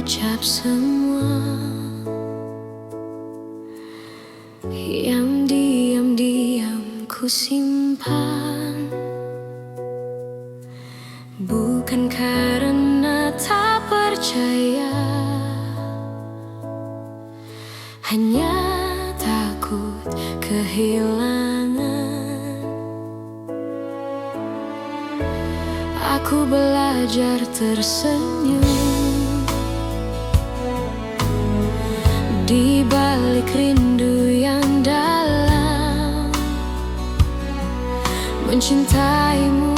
ucap semua yang diam-diam ku simpan, bukan karena tak percaya, hanya takut kehilangan. Aku belajar tersenyum di balik rindu yang dalam, mencintaimu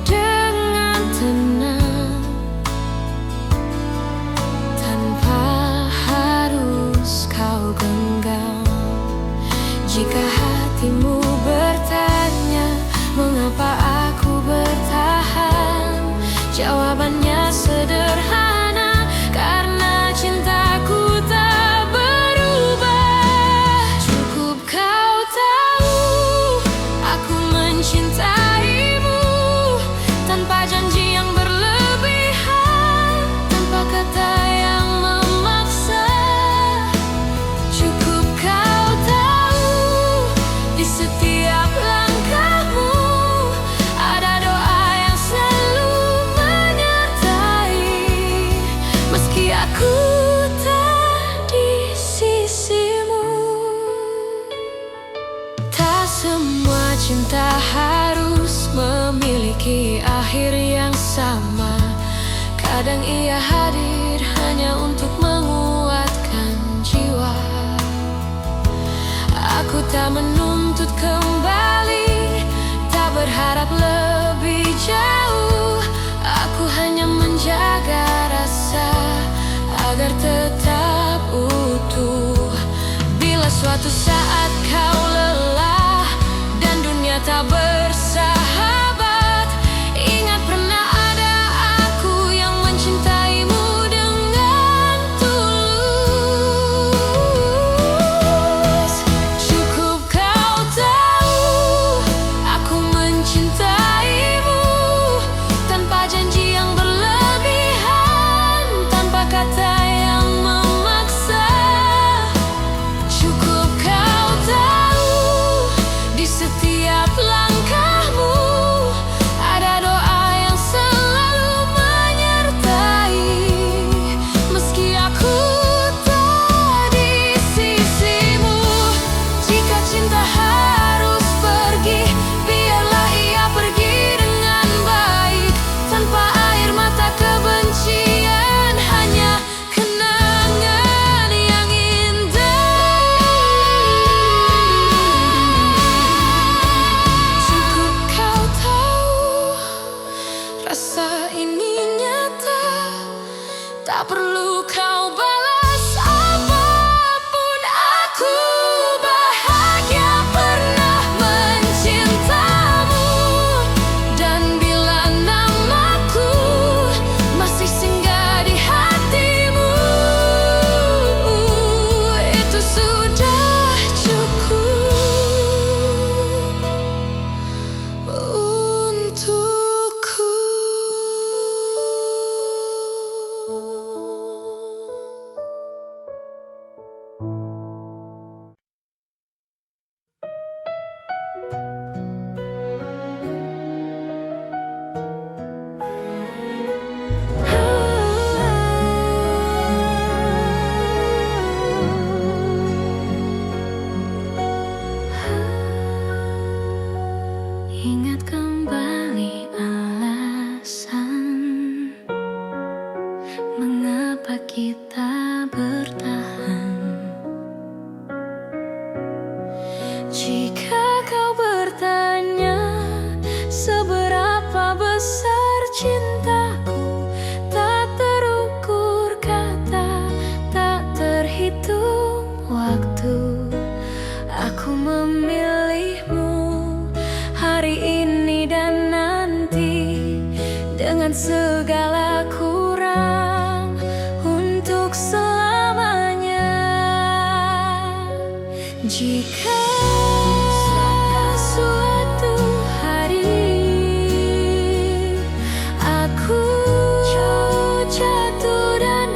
dengan tenang tanpa harus kau genggam. Jika hatimu bertanya mengapa aku bertahan, jawabannya sederhana, karena cintaku tak berubah. Cukup kau tahu aku mencintaimu tanpa janji yang berlebihan, tanpa kata yang memaksa. Cukup kau tahu di setiap langkahmu ada doa yang selalu menyertai, meski aku tak di sisimu. Tak semua cinta harus memiliki akhir yang sama. Kadang ia hadir hanya untuk menguatkan jiwa. Aku tak menuntut kembali, tak berharap lebih jauh. Aku hanya menjaga rasa agar tetap utuh. Bila suatu saat kau lelah dan dunia tak bersahabat, ingat pernah ada aku yang mencintaimu dengan tulus. Cukup kau tahu aku mencintaimu tanpa janji yang berlebihan, tanpa kata yang memaksa. Cukup kau tahu di setiap langkahmu ada doa yang selalu menyertai, meski aku tak di sisimu. Jika cinta harus pergi, biarlah ia pergi dengan baik, tanpa air mata kebencian, hanya kenangan yang indah. Cukup kau tahu rasa ini nyata, tak perlu kau balas apapun. Aku bahagia pernah mencintamu, dan bila namaku masih singgah di hatimu, itu sudah cukup untukku. Ingat kembali alasan mengapa kita bertahan. Jika kau bertanya seberapa besar cintaku, tak terukur kata, tak terhitung waktu. Aku memilihmu hari ini dan nanti, dengan segala kurang, untuk selamanya. Jika suatu hari aku jatuh dan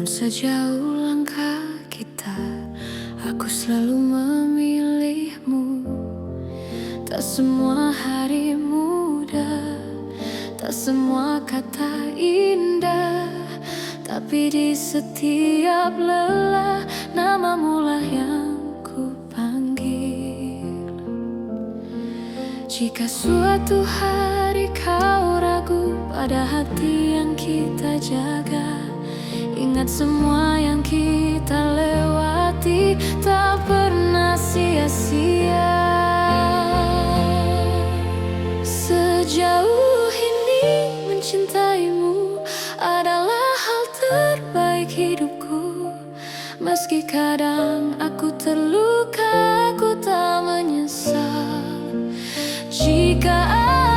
Namun sejauh langkah kita, aku selalu memilihmu. Tak semua hari mudah, tak semua kata indah, tapi di setiap lelah namamu lah yang ku panggil. Jika suatu hari kau ragu pada hati yang kita jaga, ingat semua yang kita lewati tak pernah sia-sia. Sejauh ini mencintaimu adalah hal terbaik hidupku. Meski kadang aku terluka, aku tak menyesal. Jika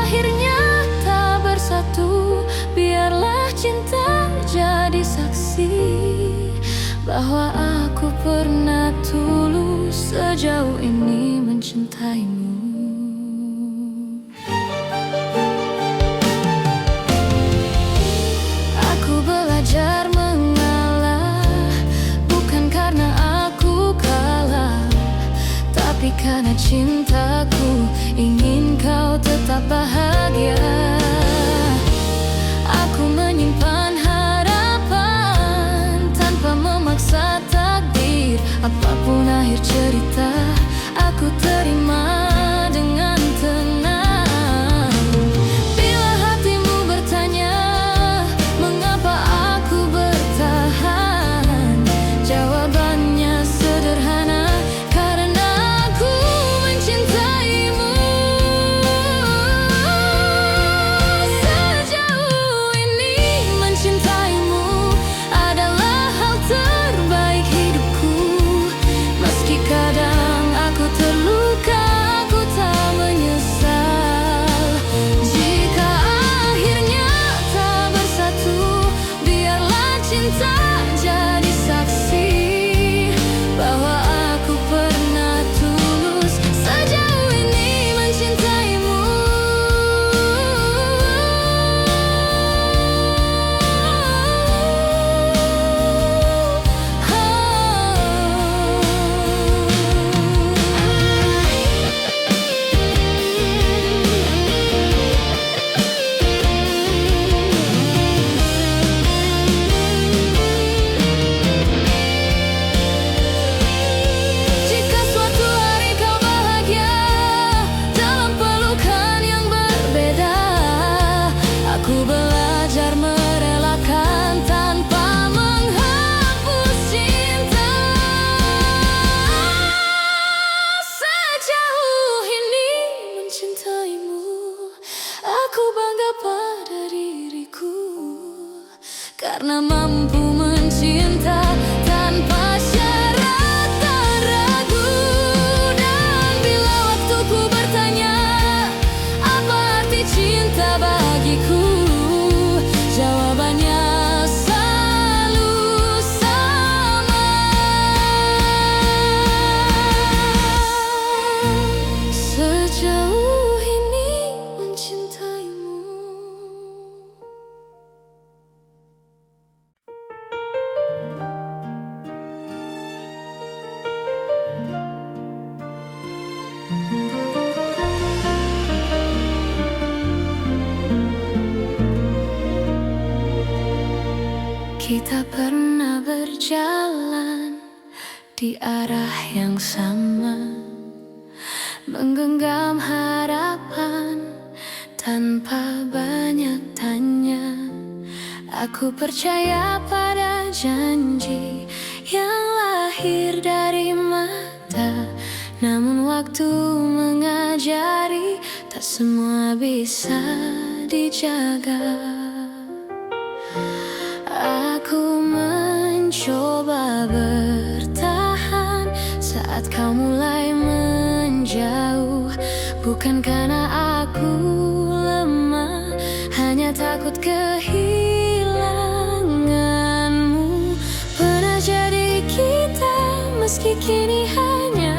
akhirnya tak bersatu, biarlah cinta jadi saksi bahwa aku pernah tulus sejauh ini mencintaimu. Aku belajar mengalah, bukan karena aku kalah, tapi karena cintaku ingin kau tetap bahagia. Aku menyimpan harapan tanpa memaksa takdir. Apapun akhir cerita, aku terima dengan tenang. Bila hatimu bertanya mengapa aku bertahan, jawabannya sederhana, karena aku mencintaimu. Sejauh ini mencintaimu adalah hal terbaik hidupku. Meski kadang aku terluka, aku tak menyesal. Jika akhirnya tak bersatu, biarlah cinta jadi saksi bahwa aku pernah tulus sejauh ini mencintaimu. Jika suatu hari kau bahagia dalam pelukan yang berbeda, aku belajar merelakan tanpa menghapus cinta. Sejauh ini mencintaimu, aku bangga pada diriku, karena mampu mencinta tanpa syarat dan ragu. Dan bila waktuku bertanya apa arti cinta bagiku, jawabannya selalu sama. Sejauh ini mencintaimu. Kita pernah berjalan di arah yang sama, menggenggam harapan tanpa banyak tanya. Aku percaya pada janji yang lahir dari mata. Namun waktu mengajari tak semua bisa dijaga. Aku mencoba bertahan saat kau mulai menjauh. Bukan karena aku lemah, hanya takut kehilanganmu. Pernah jadi kita, meski kini hanya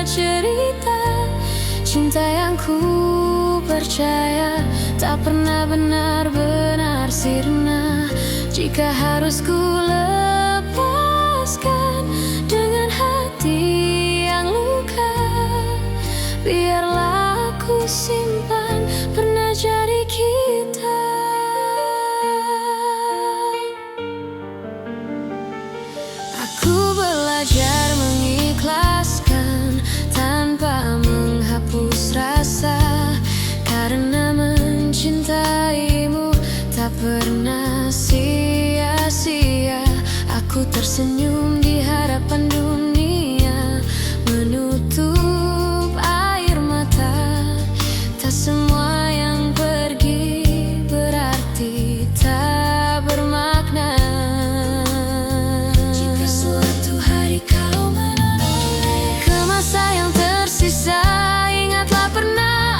cerita. Cinta yang ku percaya tak pernah benar-benar sirna. Jika harus ku lepaskan, belajar mengikhlaskan tanpa menghapus rasa, karena mencintaimu tak pernah sia-sia. Aku tersenyum di hadapan dunia, menutup air mata. Tak semua yang pergi berarti tak bermakna. Jika suatu hari kau menoleh ke masa yang tersisa, ingatlah pernah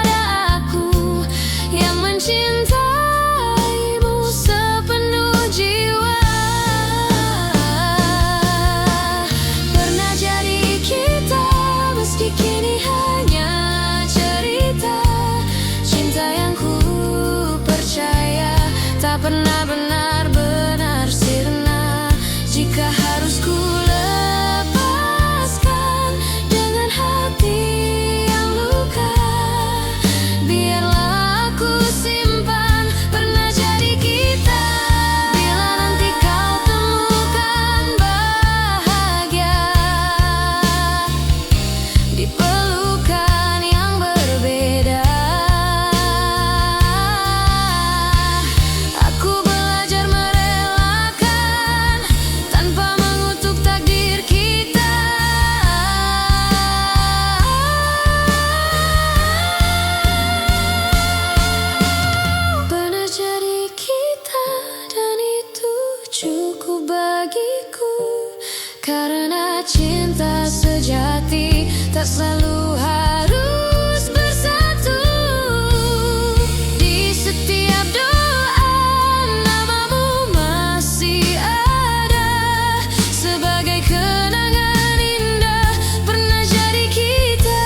ada aku yang mencintaimu sepenuh jiwa. Pernah jadi kita, meski kini hanya cerita. Cinta yang ku percaya tak pernah benar-benar sirna. Jika harus ku lepaskan dengan hati yang luka, biarlah aku simpan pernah jadi kita. Bila nanti kau temukan bahagia di pelukan yang berbeda, aku belajar merelakan tanpa mengutuk takdir kita. Pernah jadi kita, dan itu cukup bagiku, karena cinta sejati tak selalu harus bersatu. Di setiap doa namamu masih ada, sebagai kenangan indah pernah jadi kita.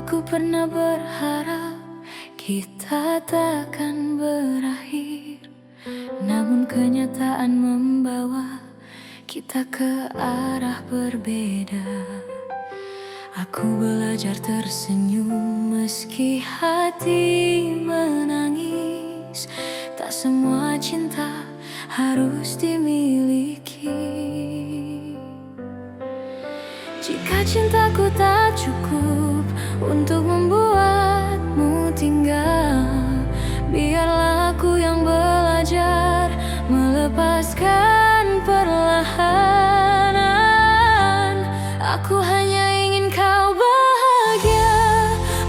Aku pernah berharap kita takkan berakhir, namun kenyataan membawa kita ke arah berbeda. Aku belajar tersenyum meski hati menangis. Tak semua cinta harus dimiliki. Jika cintaku tak cukup untuk membuatmu tinggal, biarlah aku yang belajar melepaskan perlahan. Aku hanya ingin kau bahagia,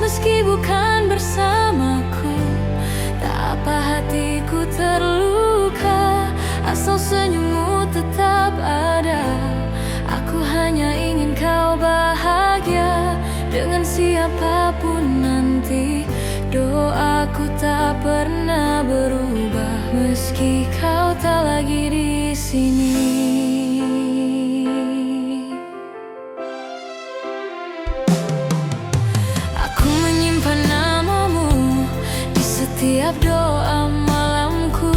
meski bukan bersamaku. Tak apa hatiku terluka, asal senyummu tetap ada. Aku hanya ingin kau bahagia dengan siapapun nanti. Doaku tak pernah berubah, meski kau tak lagi di sini. Aku menyimpan namamu di setiap doa malamku,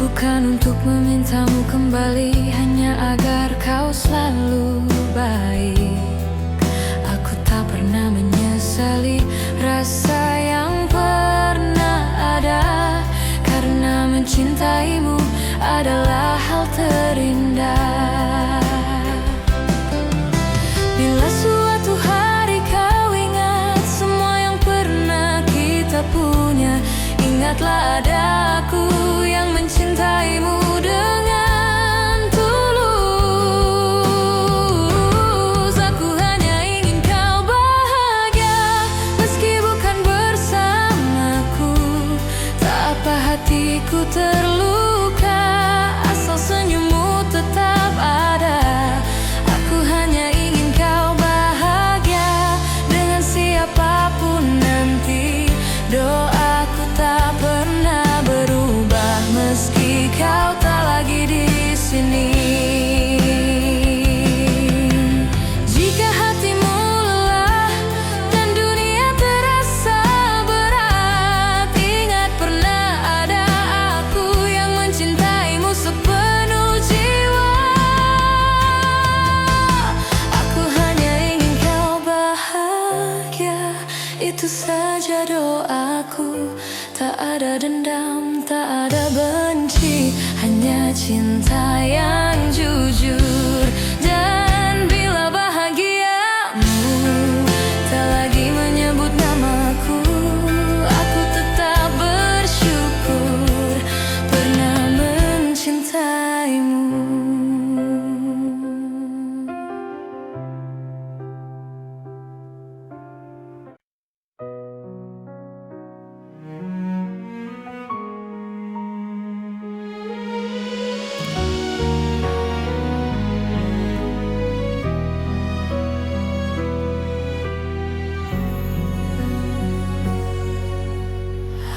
bukan untuk memintamu kembali, hanya agar kau selalu baik. Aku tak pernah menyesali rasa yang pernah ada, karena mencintaimu adalah hal terindah. Bila suatu hari kau ingat semua yang pernah kita punya, ingatlah ada aku yang mencintaimu dengan tulus. Aku hanya ingin kau bahagia, meski bukan bersamaku. Tak apa hatiku terluka, asal senyummu tetap ada. Aku hanya ingin kau bahagia dengan siapapun nanti. Doaku tak pernah berubah, meski kau Tak ada dendam, tak ada benci, hanya cinta yang jujur. Dan bila bahagiamu tak lagi menyebut namaku, aku tetap bersyukur pernah mencintaimu.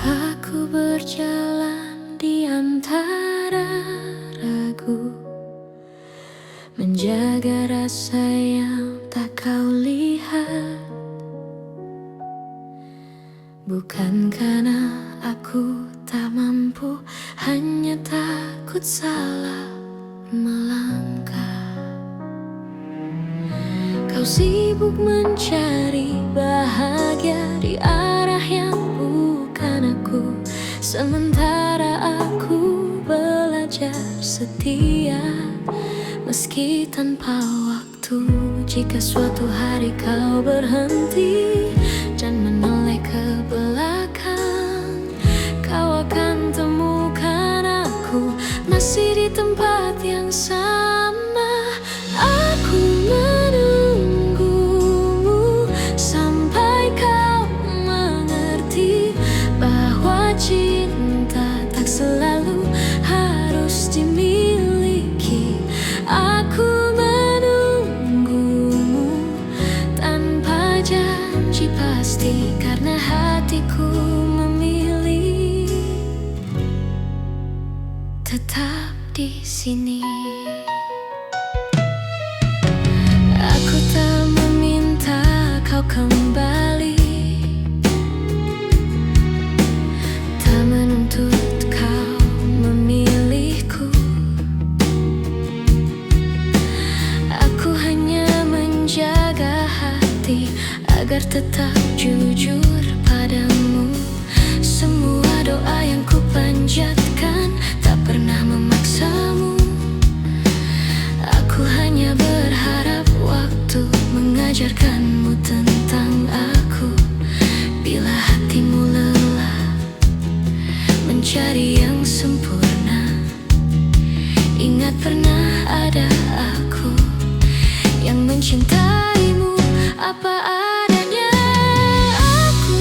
Aku berjalan di antara ragu, menjaga rasa yang tak kau lihat. Bukan karena aku tak mampu, hanya takut salah melangkah. Kau sibuk mencari bahagia di arah yang bukan aku, sementara aku belajar setia meski tanpa waktu. Jika suatu hari kau berhenti dan menoleh ke belakang, kau akan temukan aku masih di tempat yang sama. Aku menunggumu sampai kau mengerti bahwa cinta tak selalu harus dimiliki. Aku menunggumu tanpa janji pasti, karena hatiku memilih tetap di sini. Aku tak meminta kau kembali, tak menuntut kau memilihku. Aku hanya menjaga hati agar tetap jujur padamu. Semua doa yang ku panjatkan tak pernah memaksamu. Aku hanya berharap waktu mengajarkanmu tentang aku. Bila hatimu lelah mencari yang sempurna, ingat pernah ada aku yang mencintaimu apa adanya. Aku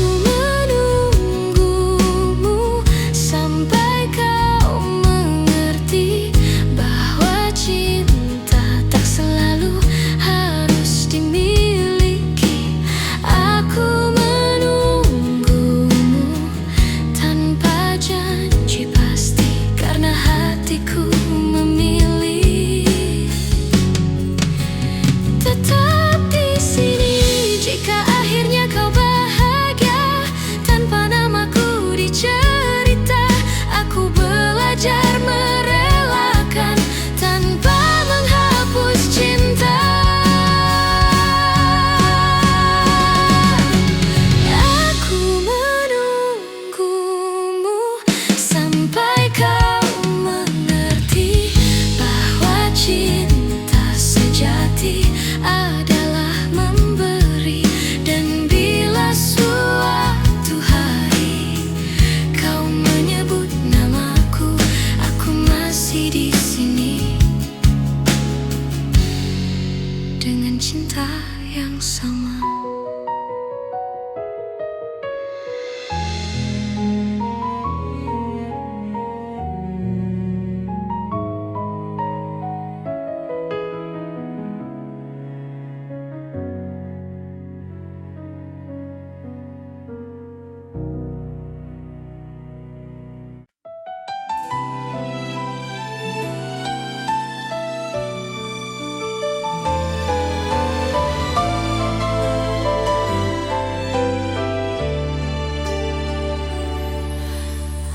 menunggumu sampai kau mengerti bahwa cinta tak selalu harus dimiliki. Aku menunggumu tanpa janji pasti, karena hatiku memilih tetap di sini. Jika akhirnya kau bahagia tanpa namaku dicerita, aku belajar merelakan tanpa menghapus cinta. Aku menunggumu sampai kau mengerti bahwa cinta sejati adalah memberi. Dan bila suatu hari kau menyebut namaku, aku masih di sini dengan cinta yang sama.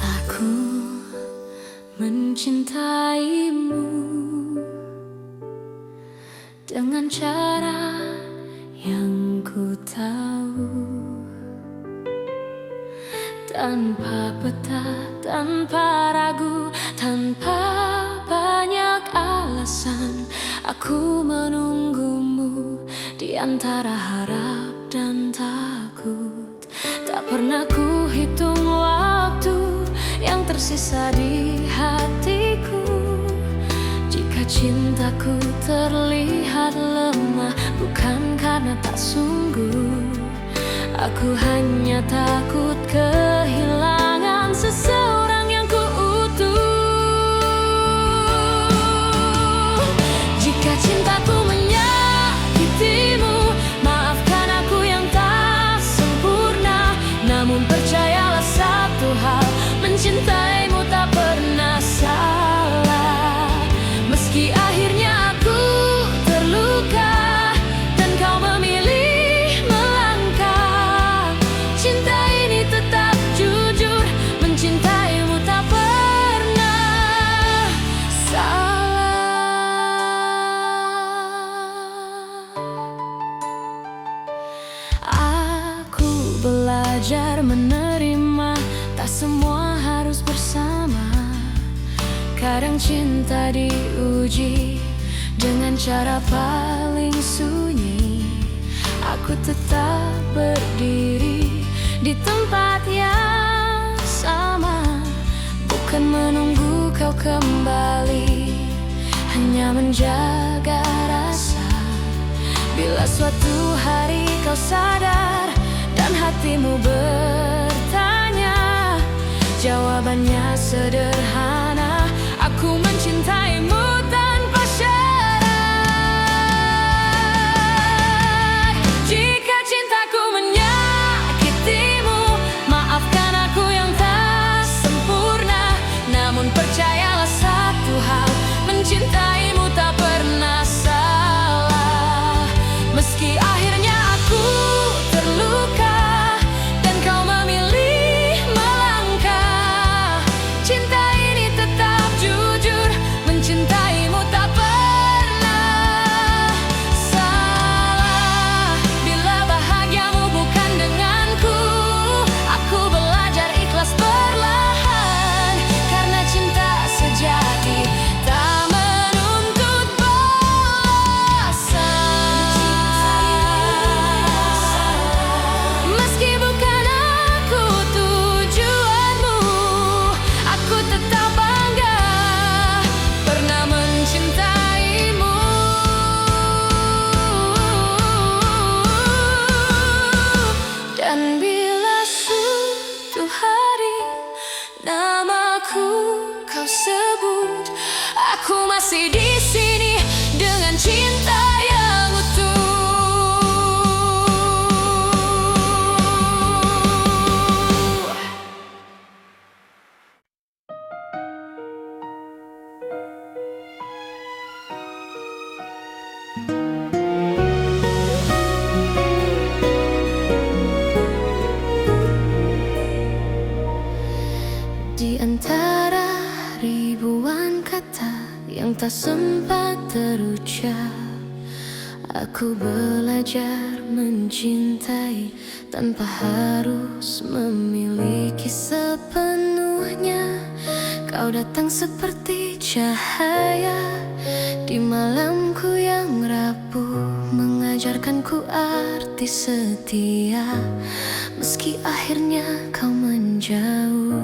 Aku mencintaimu dengan cara yang ku tahu. tanpa peta, tanpa ragu, tanpa banyak alasan. Aku menunggumu di antara harap dan takut. Tak pernah ku hitung waktu yang tersisa di hatiku. Jika cintaku terlihat lemah, bukan karena tak sungguh. Aku hanya takut kehilangan seseorang yang ku utuh. Jika cintaku menyakitimu, maafkan aku yang tak sempurna. Namun percayalah satu hal, mencintaimu tak pernah salah. Meski akhirnya aku terluka dan kau memilih melangkah, cinta ini tetap jujur, mencintaimu tak pernah salah. Aku belajar menerima, tak semua harus bersama. Kadang cinta diuji dengan cara paling sunyi. Aku tetap berdiri di tempat yang sama, bukan menunggu kau kembali, hanya menjaga rasa. Bila suatu hari kau sadar dan hatimu bertanya, jawabannya sederhana: aku mencintaimu tanpa syarat. Jika cintaku menyakitimu, maafkan aku yang tak sempurna. Namun percayalah satu hal, mencintaimu tak pernah salah. Meski akhirnya aku terluka dan kau memilih melangkah, cinta ini tetap jujur, mencintaimu tak pernah salah. Bila bahagiamu bukan denganku, aku belajar ikhlas perlahan. Karena cinta sejati tak menuntut balasan. Meski bukan aku tujuanmu, aku tetap bangga pernah mencintaimu. Dan bila suatu hari namaku kau sebut, aku masih di sini dengan cinta yang utuh. Di antara ribuan kata yang tak sempat terucap, aku belajar mencintai tanpa harus memiliki sepenuhnya. Kau datang seperti cahaya di malamku yang rapuh, mengajarkanku arti setia. Meski akhirnya kau menjauh,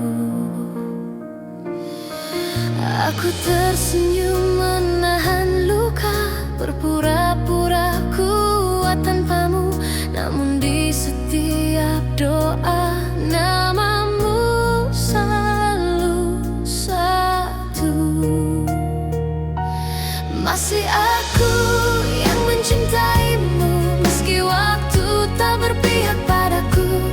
aku tersenyum menahan luka, berpura-pura kuat tanpamu. Namun di setiap doa, namamu selalu satu. Masih aku yang mencintaimu, meski waktu tak berpihak padaku.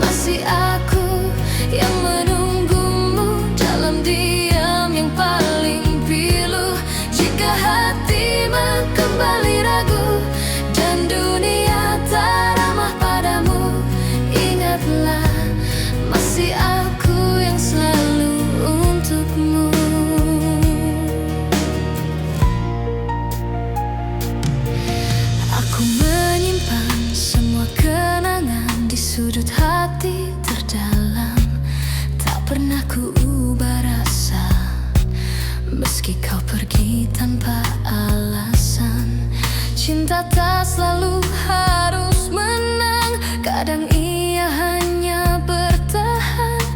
Masih aku yang menunggumu dalam diam yang paling pilu. pernah ku ubah rasa, meski kau pergi tanpa alasan. Cinta tak selalu harus menang, kadang ia hanya bertahan,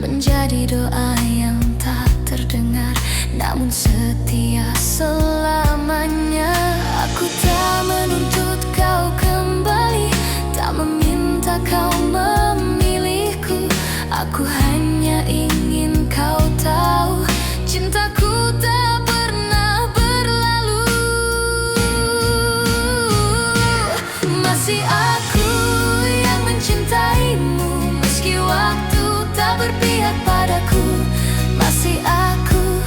menjadi doa yang tak terdengar, namun setia selamanya. Aku tak menuntut kau kembali, tak meminta kau memilihku. Aku hanya ingin kau tahu, cintaku tak pernah berlalu. Masih aku yang mencintaimu, meski waktu tak berpihak padaku. Masih aku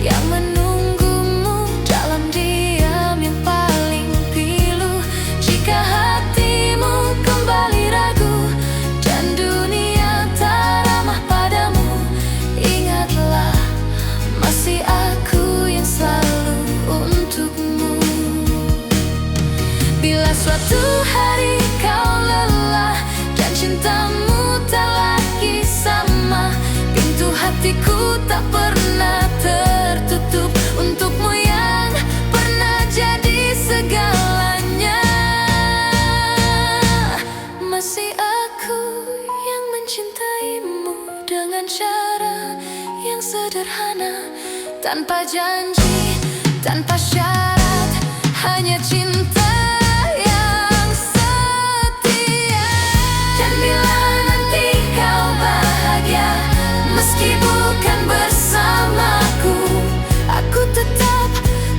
yang menunggumu dalam diam yang paling pilu. Jika hatimu kembali ragu dan dunia tak ramah padamu, ingatlah masih aku yang selalu untukmu. Bila suatu hari kau lelah dan cintamu tak lagi sama, pintu hatiku tak pernah tertutup untukmu yang pernah jadi segalanya. Masih aku yang mencintaimu dengan cara yang sederhana, tanpa janji, tanpa syarat, hanya cinta yang setia. Dan bila nanti kau bahagia, meski bukan bersamaku, aku tetap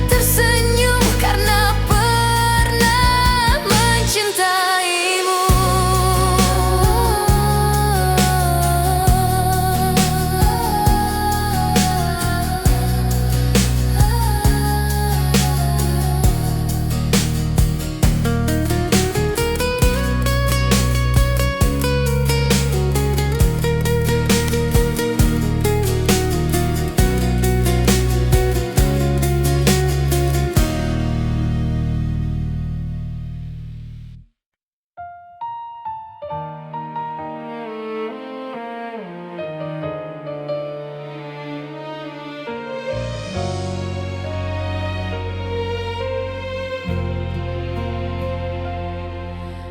tersenyum karena pernah mencintaimu.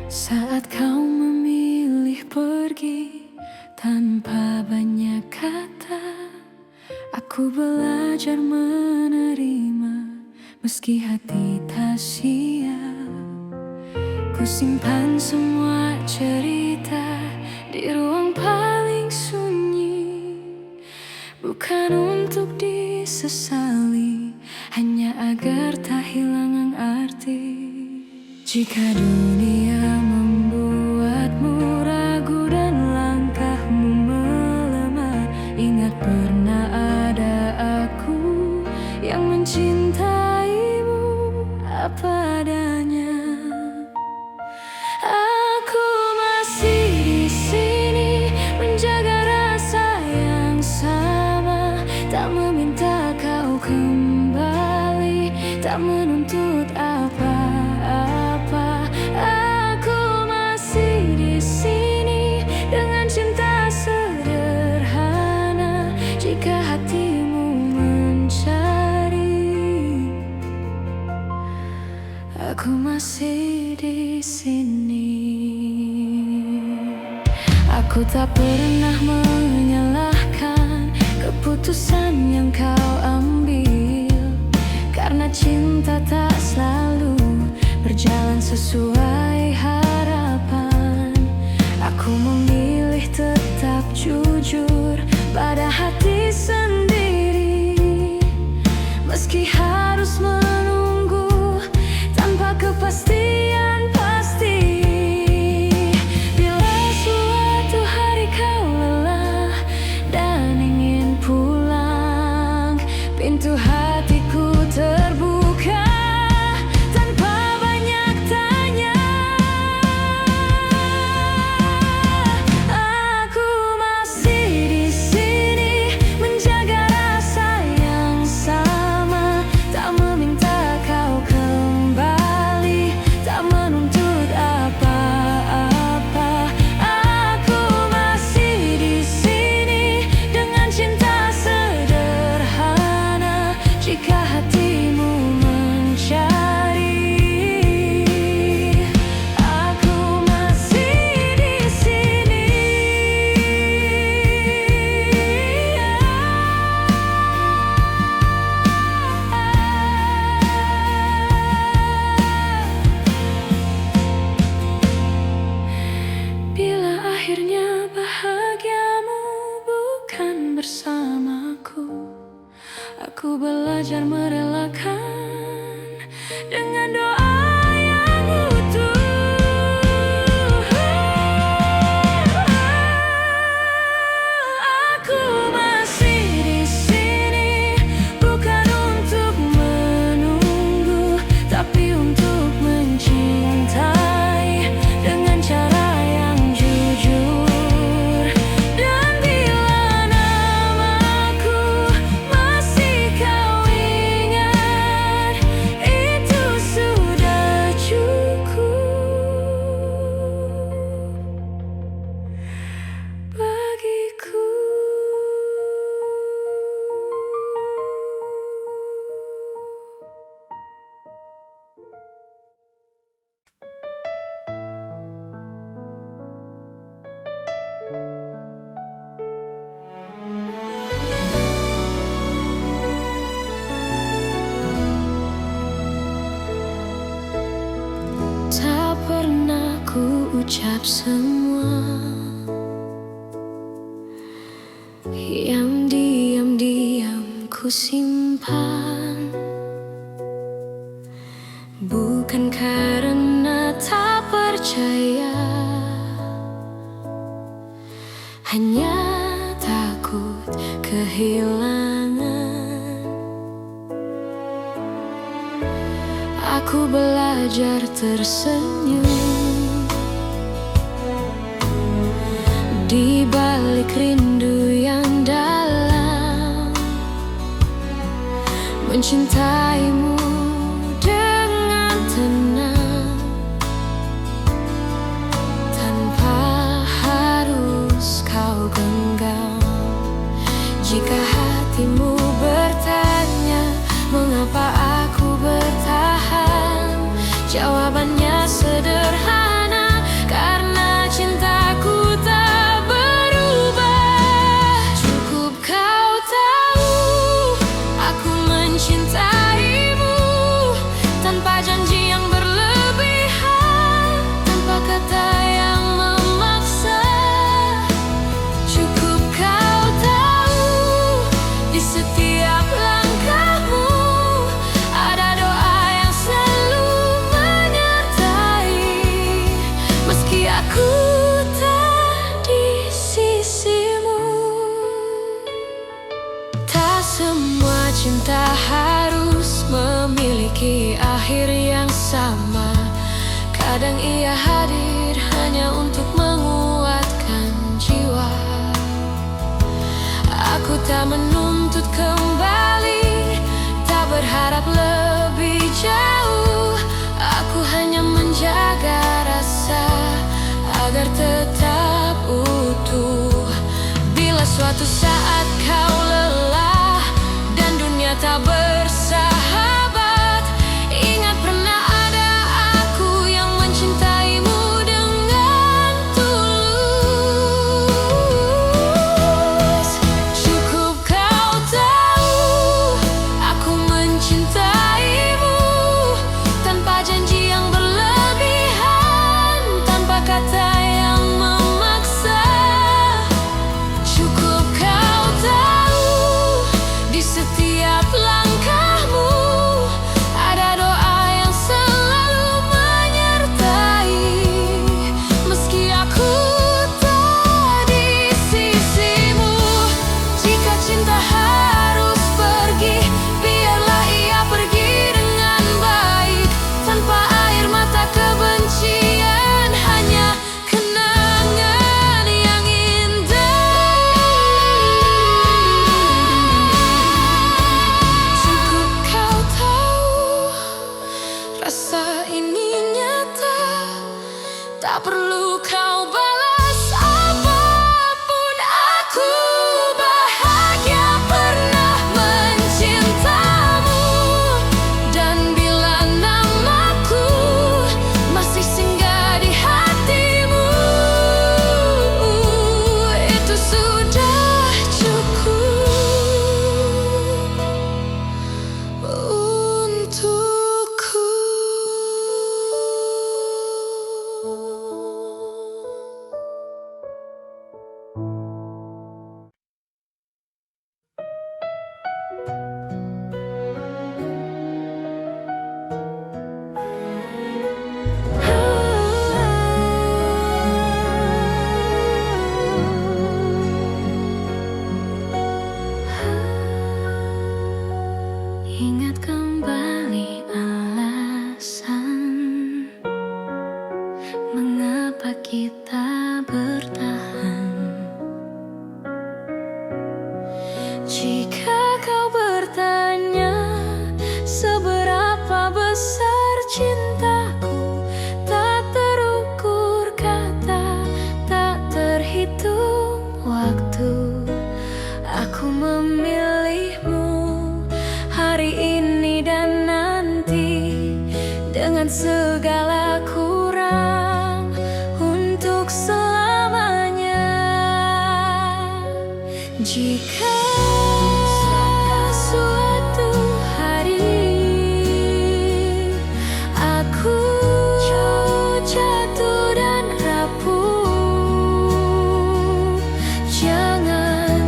Saat kau memilih pergi tanpa banyak kata, aku belajar menerima meski hati tak siap. Ku simpan semua cerita di ruang paling sunyi, bukan untuk disesali, hanya agar tak hilang arti. Jika dunia membuatmu ragu dan langkahmu melemah, ingat pernah ada aku yang mencintaimu apa adanya. Aku masih di sini menjaga rasa yang sama, tak meminta kau kembali, tak menuntut apa-apa. Aku masih di sini dengan cinta sederhana. Jika hatimu mencari, aku masih di sini. Aku tak pernah menyalahkan keputusan yang kau ambil, karena cinta tak selalu berjalan sesuai harapan. Aku memilih tetap jujur pada hati sendiri, meski harus menunggu tanpa kepastian pasti. Bila suatu hari kau lelah dan ingin pulang, pintu hatiku terbuka tanpa banyak tanya. Aku masih di sini menjaga Aku belajar merelakan dengan doa yang utuh. Aku masih di sini, bukan untuk menunggu, tapi untuk mencintai dengan cara yang jujur. Dan bila namaku masih kau ingat, itu sudah cukup bagiku. Tak pernah ku ucap semua yang diam-diam ku simpan, bukan karena tak percaya, hanya takut kehilangan. Aku belajar tersenyum di balik rindu yang dalam, mencintaimu dengan tenang, tanpa harus kau genggam. Jika hatimu bertanya mengapa aku bertahan, jawabannya sederhana, karena cintaku tak berubah. Cukup kau tahu aku mencintaimu, tanpa janji yang berlebihan, tanpa kata yang memaksa. Cukup kau tahu di setiap langkahmu ada doa yang selalu menyertai, meski aku tak di sisimu. Tak semua cinta harus memiliki akhir yang sama. Kadang ia hadir hanya untuk menguatkan jiwa. Aku tak menuntut kembali, tak berharap lebih jauh. Aku hanya menjaga rasa agar tetap utuh. Bila suatu saat kau lelah dan dunia tak bersahabat, ingat pernah ada aku yang mencintaimu dengan tulus. Cukup kau tahu aku mencintaimu, tanpa janji yang berlebihan, tanpa kata yang memaksa. Cukup kau Ingat kembali alasan mengapa kita bertahan. Jika kau bertanya seberapa besar cintaku, tak terukur kata, tak terhitung waktu. Aku memilihmu hari ini dan nanti, dengan segala kurang untuk selamanya. Jika suatu hari aku jatuh dan rapuh, jangan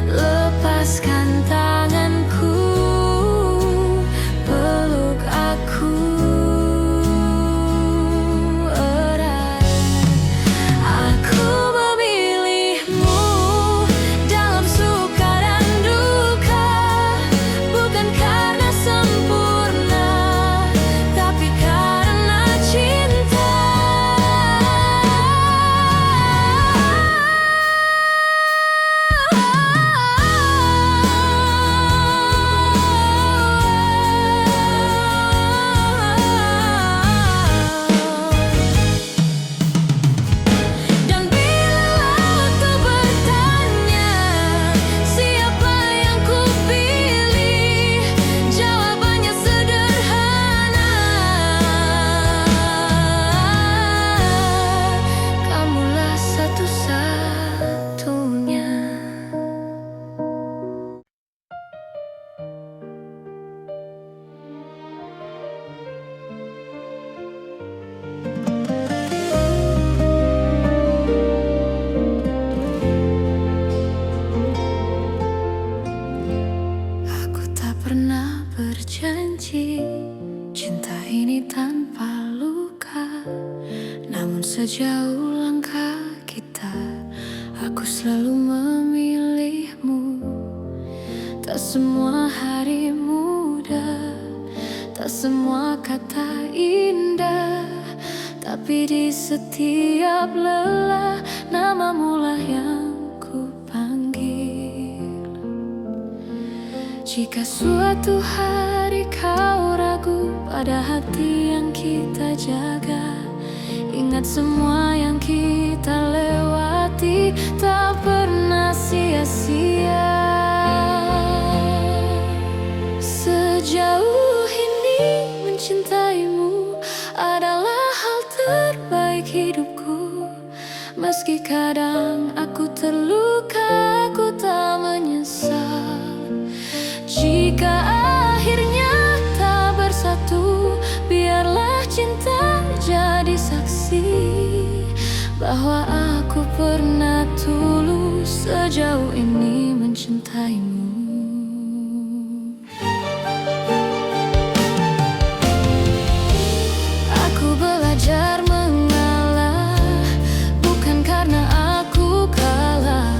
lepaskan tanganku, peluk aku erat. Aku memilihmu dalam suka dan duka, bukan karena sempurna, tapi karena cinta. Dan bila waktu bertanya siapa yang kupilih, jawabannya sederhana: kamulah satu-satunya. Aku tak pernah berjanji cinta ini tanpa luka, namun sejauh langkah kita, aku selalu memilihmu. Tak semua hari mudah, tak semua kata indah, tapi di setiap lelah namamulah yang ku panggil. Jika suatu hari kau ragu pada hati yang kita jaga, ingat semua yang kita lewati tak pernah sia-sia. Sejauh ini mencintaimu adalah hal terbaik hidupku. Meski kadang aku terluka, aku tak menyesal. Jika akhirnya tak bersatu, biarlah cinta jadi saksi bahwa aku pernah tulus sejauh ini mencintaimu. Aku belajar mengalah, bukan karena aku kalah,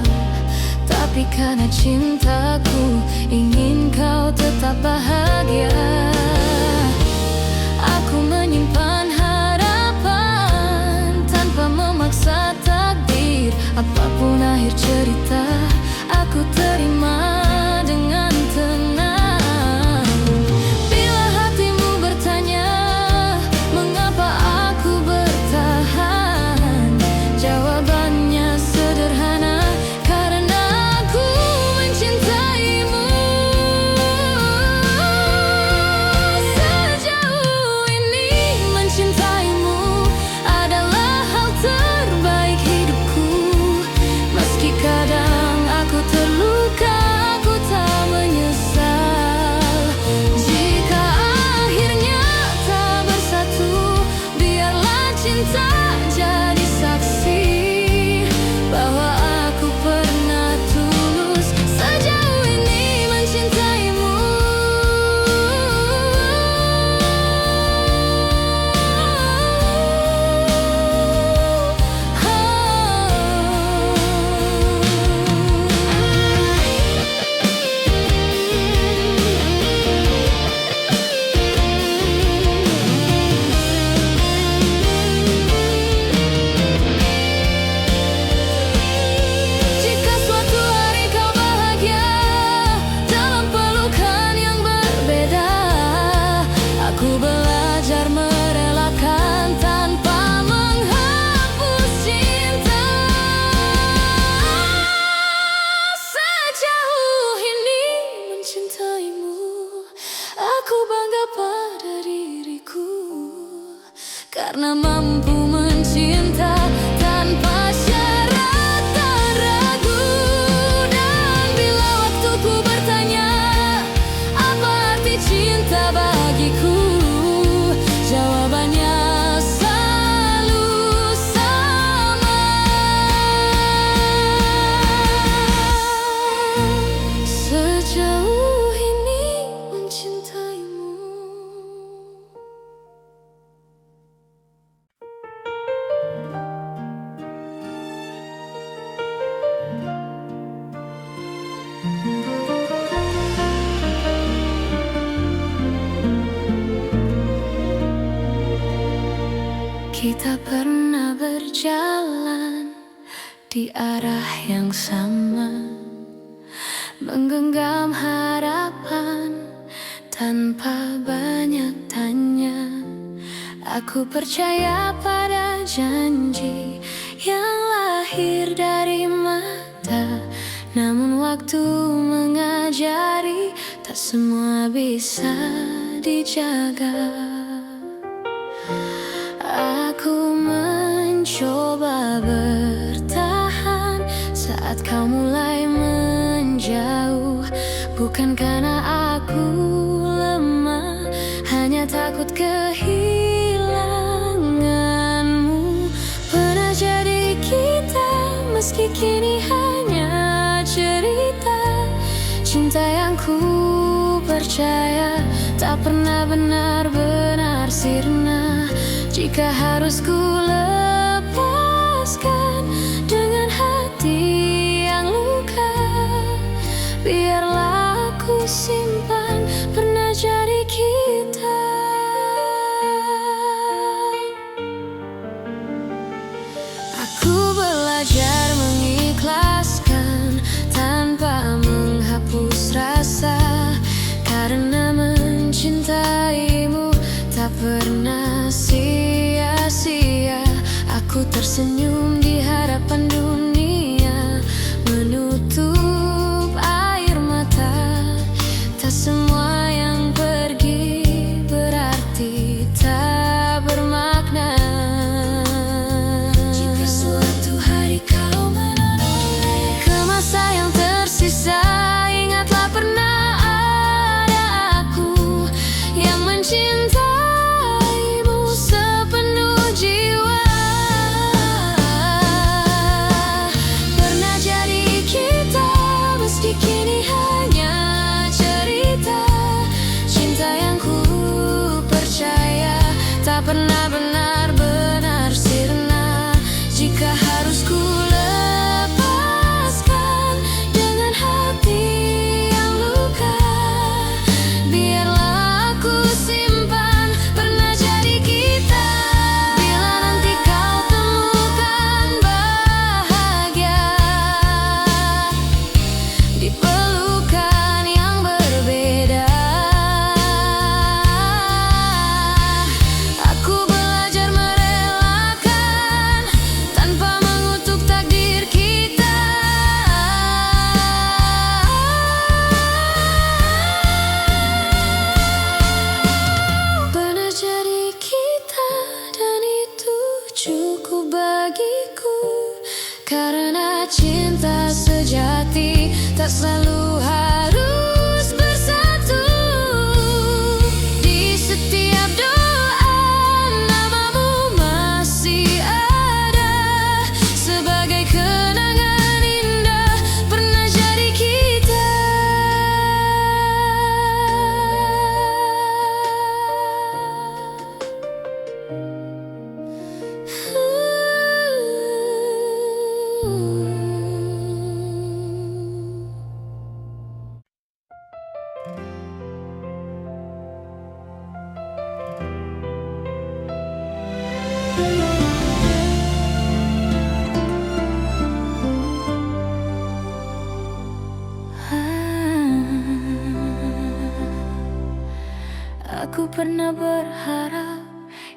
tapi karena cintaku ingin kau tetap bahagia. Aku menyimpan harapan tanpa memaksa takdir. Apapun akhir cerita, aku terima dengan tenang. Bila hatimu bertanya mengapa aku bertahan, jawabannya sederhana: karena aku mencintaimu. Sejauh ini mencintaimu adalah hal terbaik hidupku. Meski kadang di arah yang sama, menggenggam harapan tanpa banyak tanya. Aku percaya pada janji yang lahir dari mata, namun waktu mengajari tak semua bisa dijaga. Aku mencoba bertahan saat kau mulai menjauh, bukan karena aku lemah, hanya takut kehilanganmu. Pernah jadi kita, meski kini hanya cerita. Cinta yang ku percaya tak pernah benar-benar sirna. Jika harus ku lepaskan dengan hati yang luka, biarlah aku simpan pernah jadi kita. Aku belajar mengikhlaskan tanpa menghapus rasa, karena mencintaimu tak pernah sia-sia. Aku tersenyum di hadapan dunia, menutup air mata. Tak semua yang pergi berarti tak bermakna. Jika suatu hari kau menoleh ke masa yang tersisa, ingatlah pernah ada aku yang mencintaimu sepenuh jiwa. Pernah jadi kita, meski kini hanya cerita. Cinta yang ku percaya tak pernah benar-benar sirna. Jika harus ku lepaskan dengan hati yang luka, biarlah aku simpan pernah jadi kita. Bila nanti kau temukan bahagia di pelukan yang berbeda, aku belajar merelakan tanpa mengutuk takdir kita. Pernah jadi kita, dan itu cukup bagiku, karena cinta sejati tak selalu harus bersatu. Di setiap doa namamu masih ada, sebagai kenangan indah pernah jadi kita. Aku pernah berharap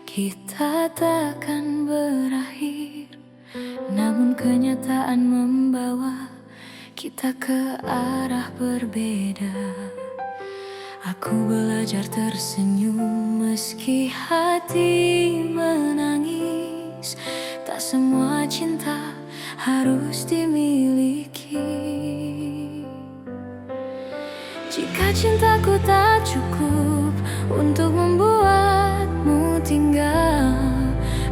kita takkan berakhir, namun kenyataan membawa kita ke arah berbeda. Aku belajar tersenyum meski hati menangis. Tak semua cinta harus dimiliki. Jika cintaku tak cukup untuk membuatmu tinggal,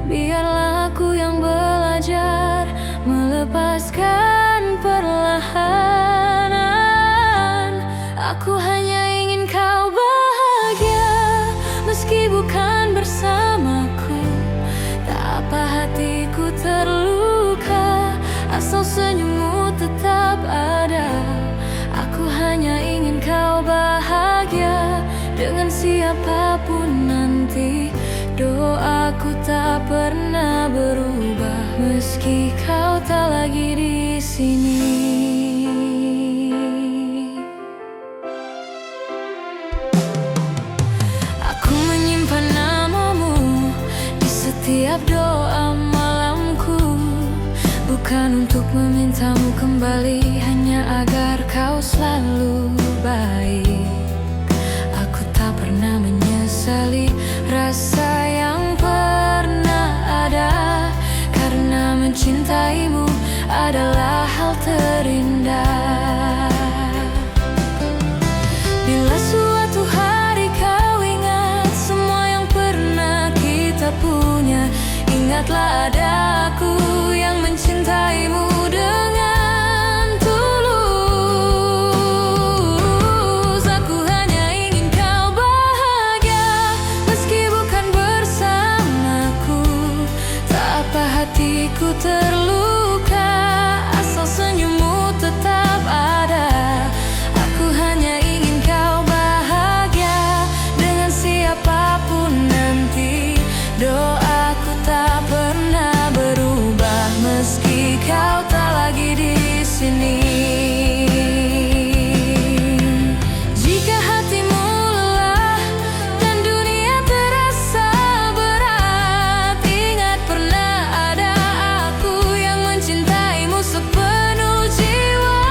biarlah aku yang belajar melepaskan perlahan. Aku hanya ingin kau bahagia, meski bukan bersamaku. Tak apa hatiku terluka, asal senyummu tetap ada. Aku hanya ingin kau bahagia dengan siapapun nanti. Doaku tak pernah berubah meski kau tak lagi di sini. Aku menyimpan namamu di setiap doa malamku, bukan untuk memintamu kembali, hanya agar kau selalu baik. Aku tak pernah menyesali rasa yang pernah ada, karena mencintaimu adalah hal terindah. Bila suatu hari kau ingat semua yang pernah kita punya, ingatlah ada aku yang mencintaimu dengan tulus. Aku hanya ingin kau bahagia meski bukan bersamaku. Tak apa hatiku terluka asal senyummu tetap ada. Aku hanya ingin kau bahagia dengan siapapun nanti. Doaku tak pernah berubah meski kau tak lagi di sini. Jika hatimu lelah dan dunia terasa berat, ingat pernah ada aku yang mencintaimu sepenuh jiwa.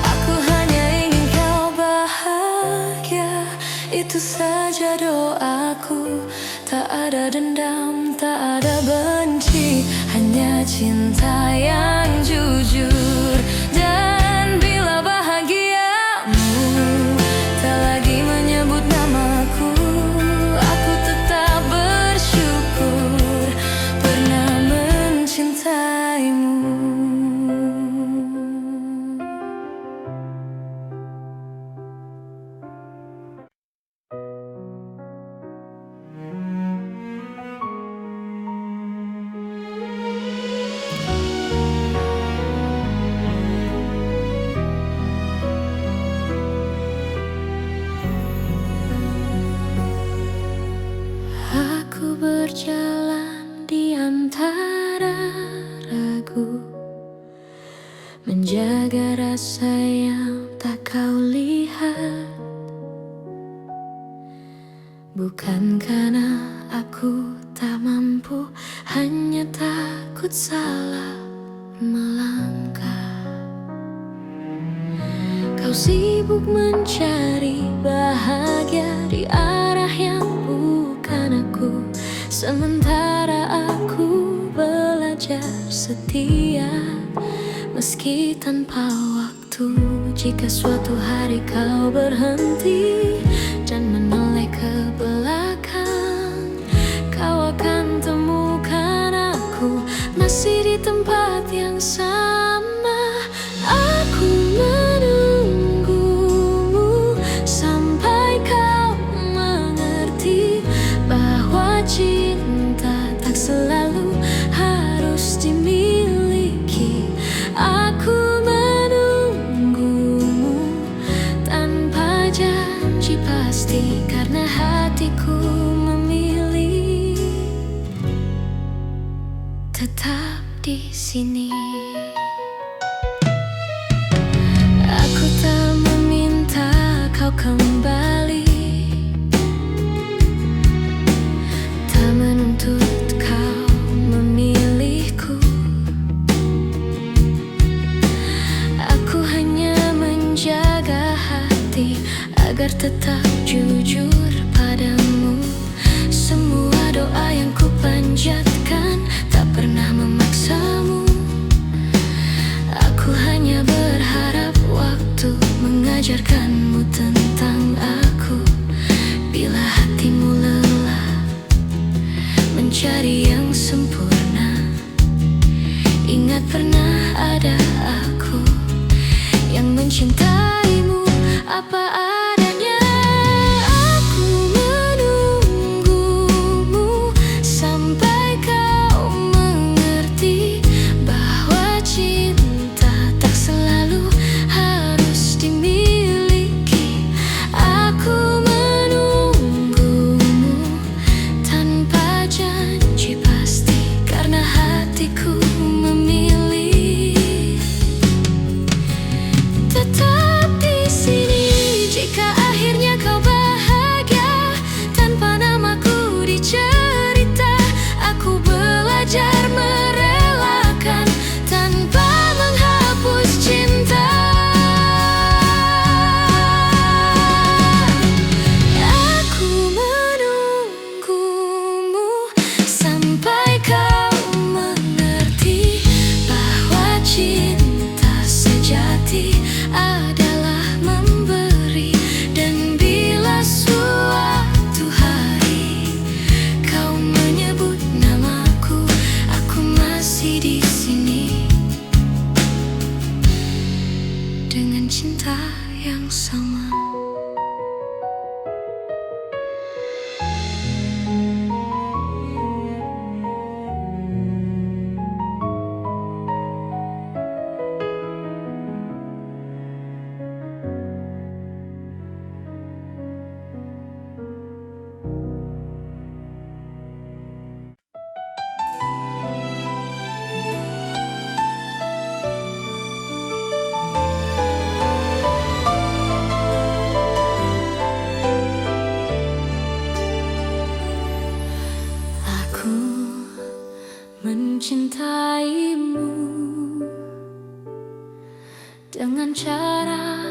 Aku hanya ingin kau bahagia, itu saja doaku. Tak ada dendam, tak ada benci, hanya cinta yang jujur. Dan bila bahagiamu tak lagi menyebut namaku, aku tetap bersyukur pernah mencintaimu. Aku berjalan di antara ragu, menjaga rasa yang tak kau lihat. Bukan karena aku tak mampu, hanya takut salah melangkah. Kau sibuk mencari bahagia di arah yang bukan aku, sementara aku belajar setia meski tanpa waktu. Jika suatu hari kau berhenti dan menoleh ke belakang, kau akan temukan aku masih di tempat yang sama. Aku menunggumu sampai kau mengerti bahwa cinta tak selalu harus dimiliki. Aku menunggumu tanpa janji pasti, karena hatiku memilih tetap di sini. Aku tak meminta kau kembali, tak menuntut kau memilihku. Aku hanya menjaga hati agar tetap jujur padamu. Semua doa yang ku panjatkan tak pernah memaksamu. Aku hanya berharap waktu mengajarkanmu tentang aku. Bila hatimu lelah mencari yang sempurna, ingat pernah ada aku yang mencintaimu apa adanya. Aku menunggumu sampai kau mengerti bahwa cinta tak selalu harus dimiliki. Aku menunggumu dengan cinta yang sama. Mencintaimu dengan cara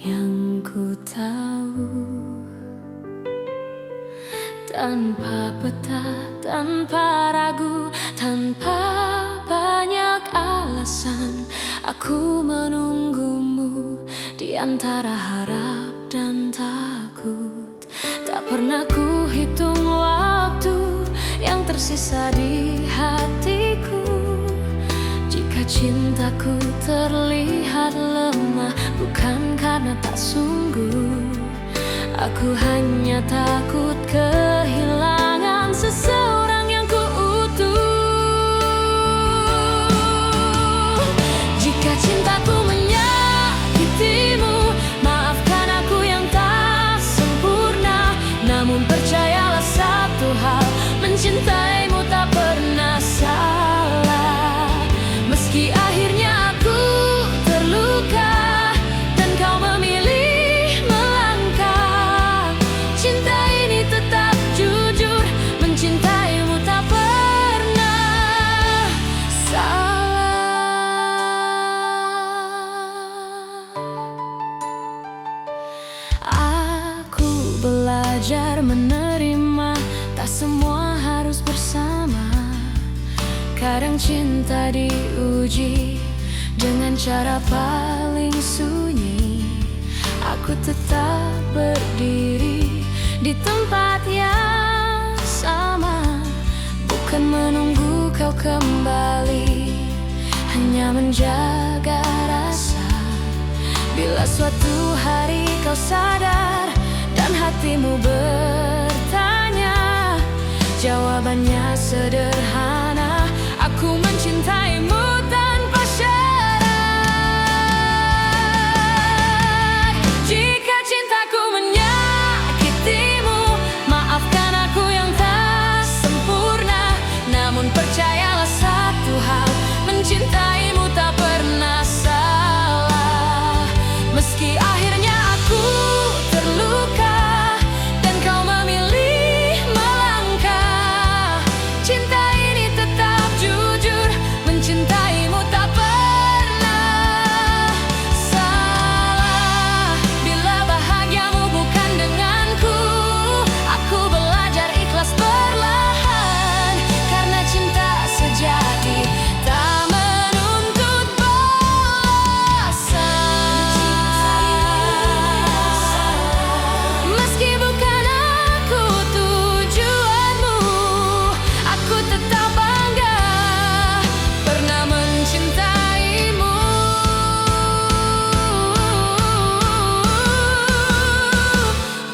yang ku tahu, tanpa peta, tanpa ragu, tanpa banyak alasan. Aku menunggumu di antara harap dan takut. Tak pernah ku hitung waktu yang tersisa di hatiku. Jika cintaku terlihat lemah, bukan karena tak sungguh. Aku hanya takut kehilangan seseorang yang ku utuh. Jika cintaku menyakitimu, maafkan aku yang tak sempurna. Namun percayalah satu hal, mencintaimu tak pernah salah. Meski akhirnya aku terluka dan kau memilih melangkah, cinta ini tetap jujur, mencintaimu tak pernah salah. Aku belajar menerima, tak semua harus bersama. Kadang cinta diuji dengan cara paling sunyi. Aku tetap berdiri di tempat yang sama, bukan menunggu kau kembali, hanya menjaga rasa. Bila suatu hari kau sadar dan hatimu bertanya, jawabannya sederhana, aku mencintaimu tanpa syarat. Jika cintaku menyakitimu, maafkan aku yang tak sempurna. Namun percayalah satu hal, mencintaimu tak pernah salah. Meski akhirnya aku terluka dan kau memilih melangkah, cinta ini tetap jujur, mencintaimu tak pernah salah. Bila bahagiamu bukan denganku, aku belajar ikhlas perlahan, karena cinta sejati tak menuntut balasan. Meski bukan aku tujuanmu, aku tetap bangga pernah mencintaimu.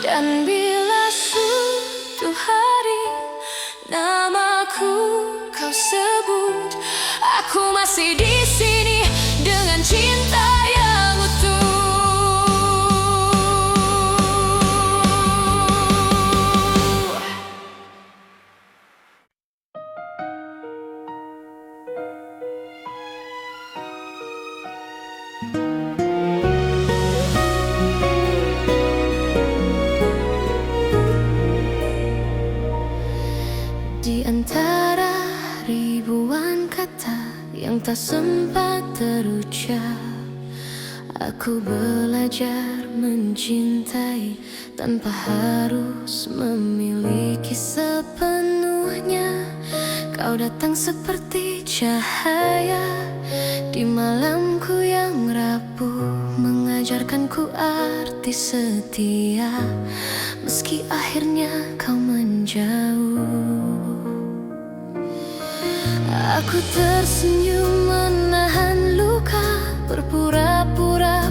Dan bila suatu hari namaku kau sebut, aku masih di sini dengan cinta yang utuh. Di antara ribuan kata yang tak sempat terucap, aku belajar mencintai tanpa harus memiliki sepenuhnya. Kau datang seperti cahaya di malamku yang rapuh, mengajarkanku arti setia. Meski akhirnya kau menjauh, aku tersenyum menahan luka, berpura-pura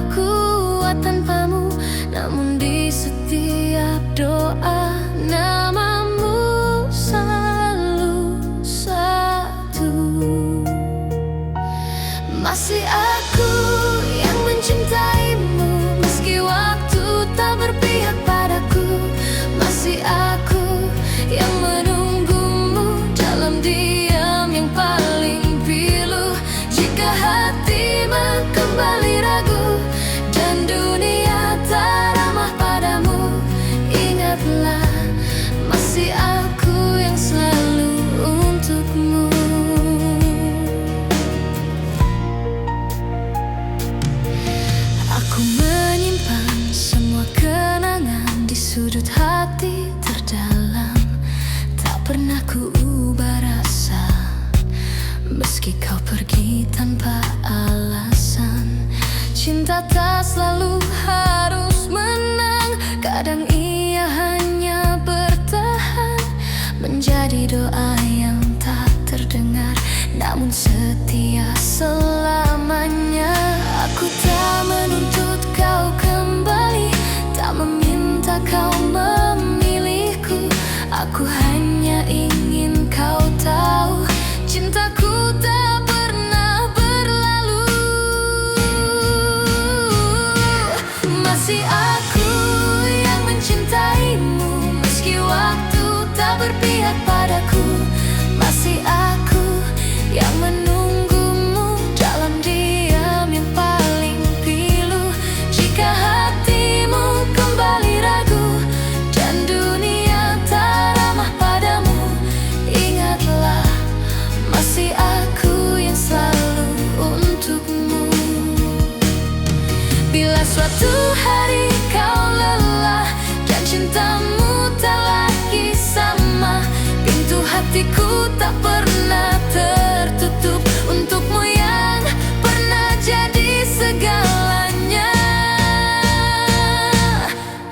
tanpa alasan. Cinta tak selalu harus menang, kadang ia hanya bertahan, menjadi doa yang tak terdengar namun setia selamanya. Aku tak menuntut kau kembali, tak meminta kau memilihku. Aku hanya ingin kau tahu, cintaku tak pernah berlalu. Masih aku yang mencintaimu, meski waktu tak berpihak padaku. Masih aku yang menunggumu dalam diam yang paling pilu. Jika hatimu kembali ragu dan dunia tak ramah padamu, ingatlah masih aku yang selalu untukmu. Bila suatu hari kau lelah dan cintamu tak lagi sama, pintu hatiku tak pernah tertutup untukmu yang pernah jadi segalanya.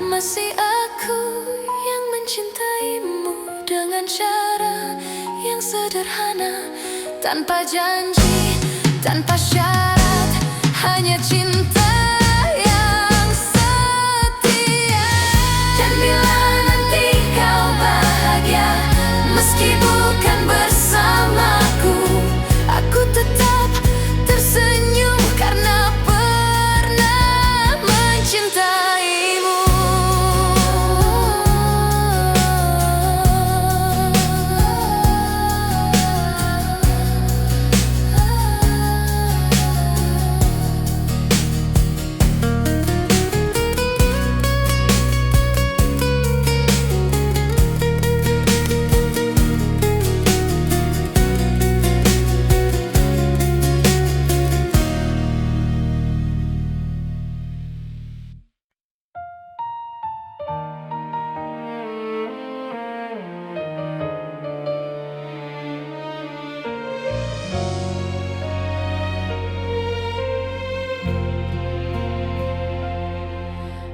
Masih aku yang mencintaimu dengan cara yang sederhana, tanpa janji, tanpa syarat, hanya cinta yang setia. Dan bila nanti kau bahagia, meski bukan bersamaku, aku tetap tersenyum karena pernah mencintaimu.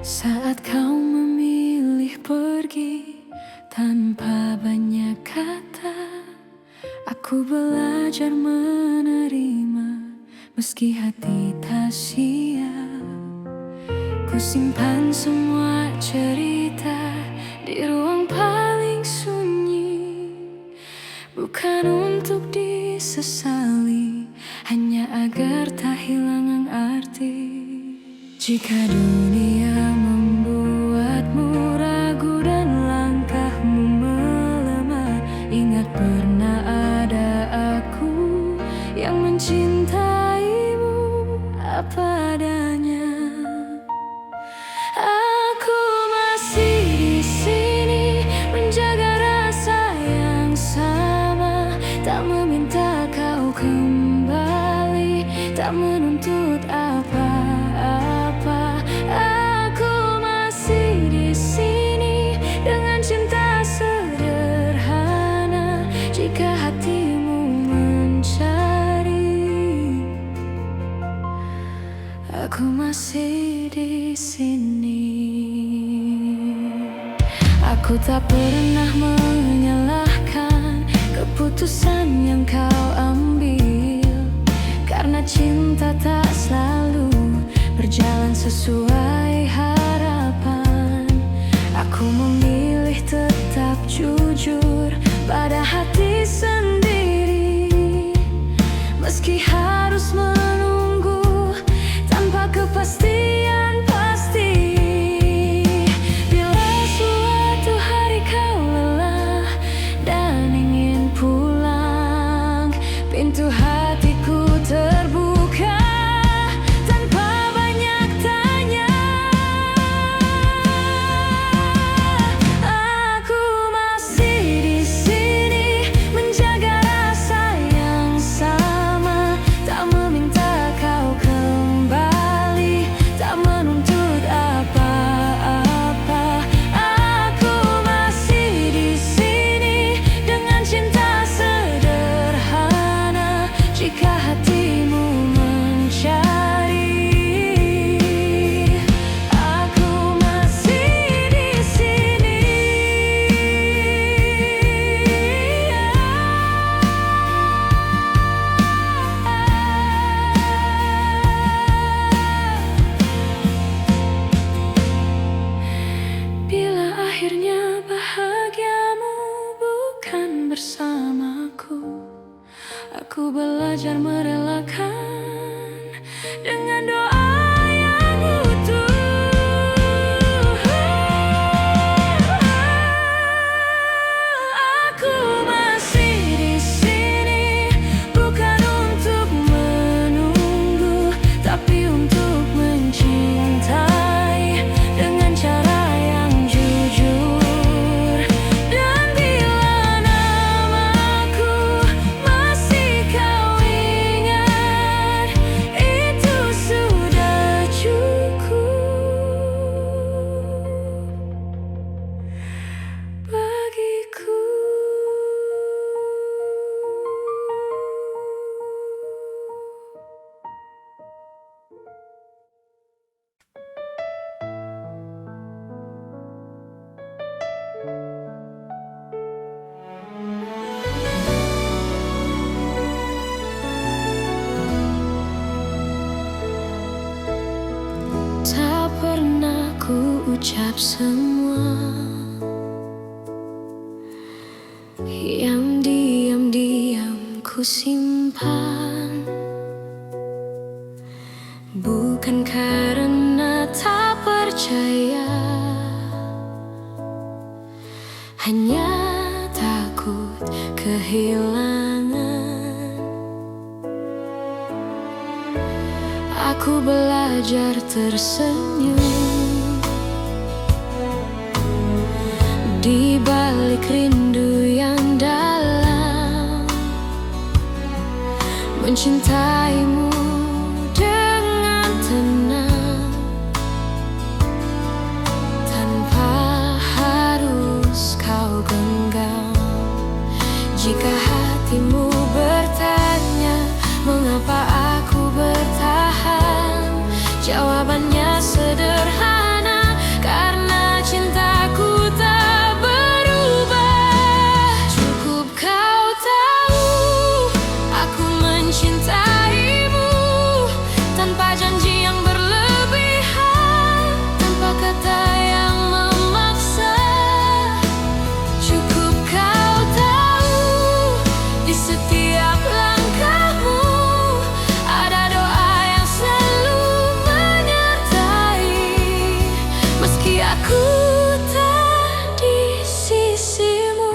Saat kau memilih pergi tanpa banyak kata, aku belajar menerima meski hati tak siap. Ku simpan semua cerita di ruang paling sunyi, bukan untuk disesali, hanya agar tak hilang arti. Jika dunia membuatmu ragu dan langkahmu melemah, ingat pernah ada aku yang mencintaimu apa adanya. Aku masih di sini menjaga rasa yang sama, tak meminta kau kembali, tak menuntut apa-apa. Aku masih di sini dengan cinta sederhana. Jika hatimu mencari, aku masih di sini. Aku tak pernah menyalahkan keputusan yang kau ambil, karena cinta tak selalu berjalan sesuai harapan. Aku memilih tetap jujur pada hati sendiri, meski harus menunggu tanpa kepastian pasti. Bila suatu hari kau lelah dan ingin pulang, pintu hatiku terbuka tanpa banyak tanya. Aku masih di sini menjaga semua yang diam-diam ku simpan, bukan karena tak percaya, hanya takut kehilangan. Aku belajar tersenyum di balik rindu yang dalam, mencintaimu dengan tenang, tanpa harus kau genggam. Jika hatimu bertanya mengapa aku bertahan, jawabannya sederhana, karena cintaku tak berubah. Cukup kau tahu aku mencintaimu, tanpa janji yang berlebihan, tanpa kata yang memaksa. Cukup kau tahu di setiap langkahmu ada doa yang selalu menyertai, meski aku tak di sisimu.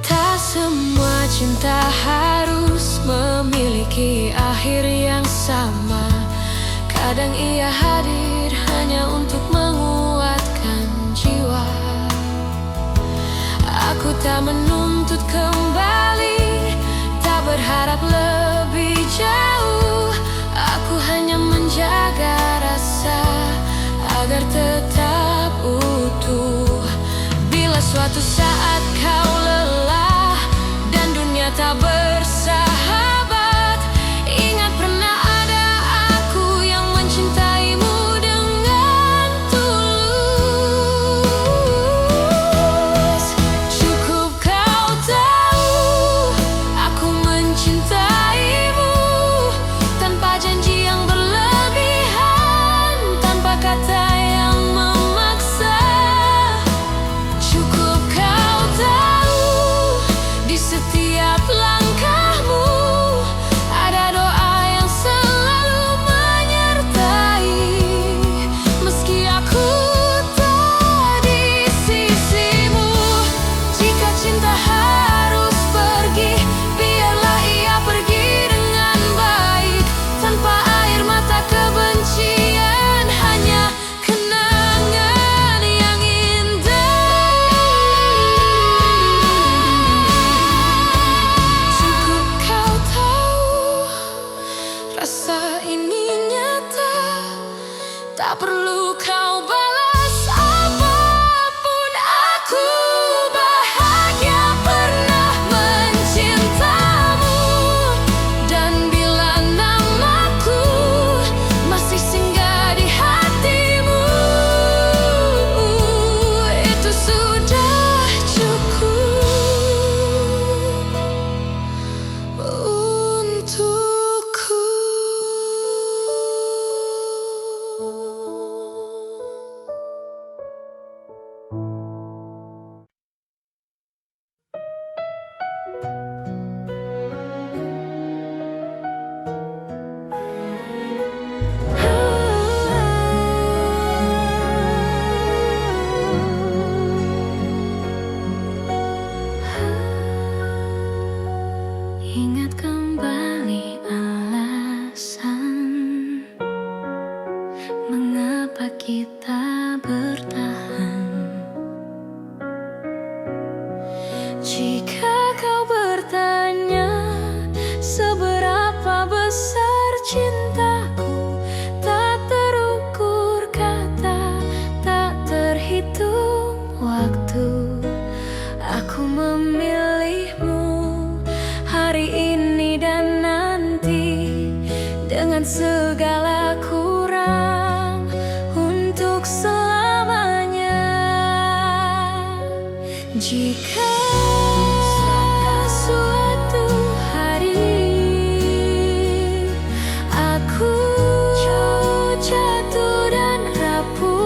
Tak semua cinta harus memiliki akhir yang sama. Kadang ia hadir hanya untuk menguatkan jiwa. Aku tak menuntut kembali, tak berharap lebih jauh. Aku hanya menjaga rasa agar tetap utuh. Bila suatu saat kau lelah dan dunia tak bersahabat, ingat pernah ada aku yang mencintaimu dengan tulus. Cukup kau tahu aku mencintaimu, tanpa janji yang berlebihan, tanpa kata yang memaksa. Cukup kau tahu di setiap langkahmu ada doa yang selalu menyertai, meski aku tak di sisimu. Jika cinta harus pergi, biarlah ia pergi dengan baik, tanpa air mata kebencian, hanya kenangan yang indah. Cukup kau tahu rasa ini nyata, tak perlu kau balas apapun. Aku bahagia pernah mencintamu, dan bila namaku masih singgah di hatimu, itu sudah cukup untukku. Ingat kembali alasan mengapa kita bertahan. Jika kau bertanya seberapa besar cintaku, tak terukur kata, tak terhitung waktu. Aku memilihmu hari ini dan nanti, dengan segala kurang, untuk selamanya. Jika suatu hari aku jatuh dan rapuh,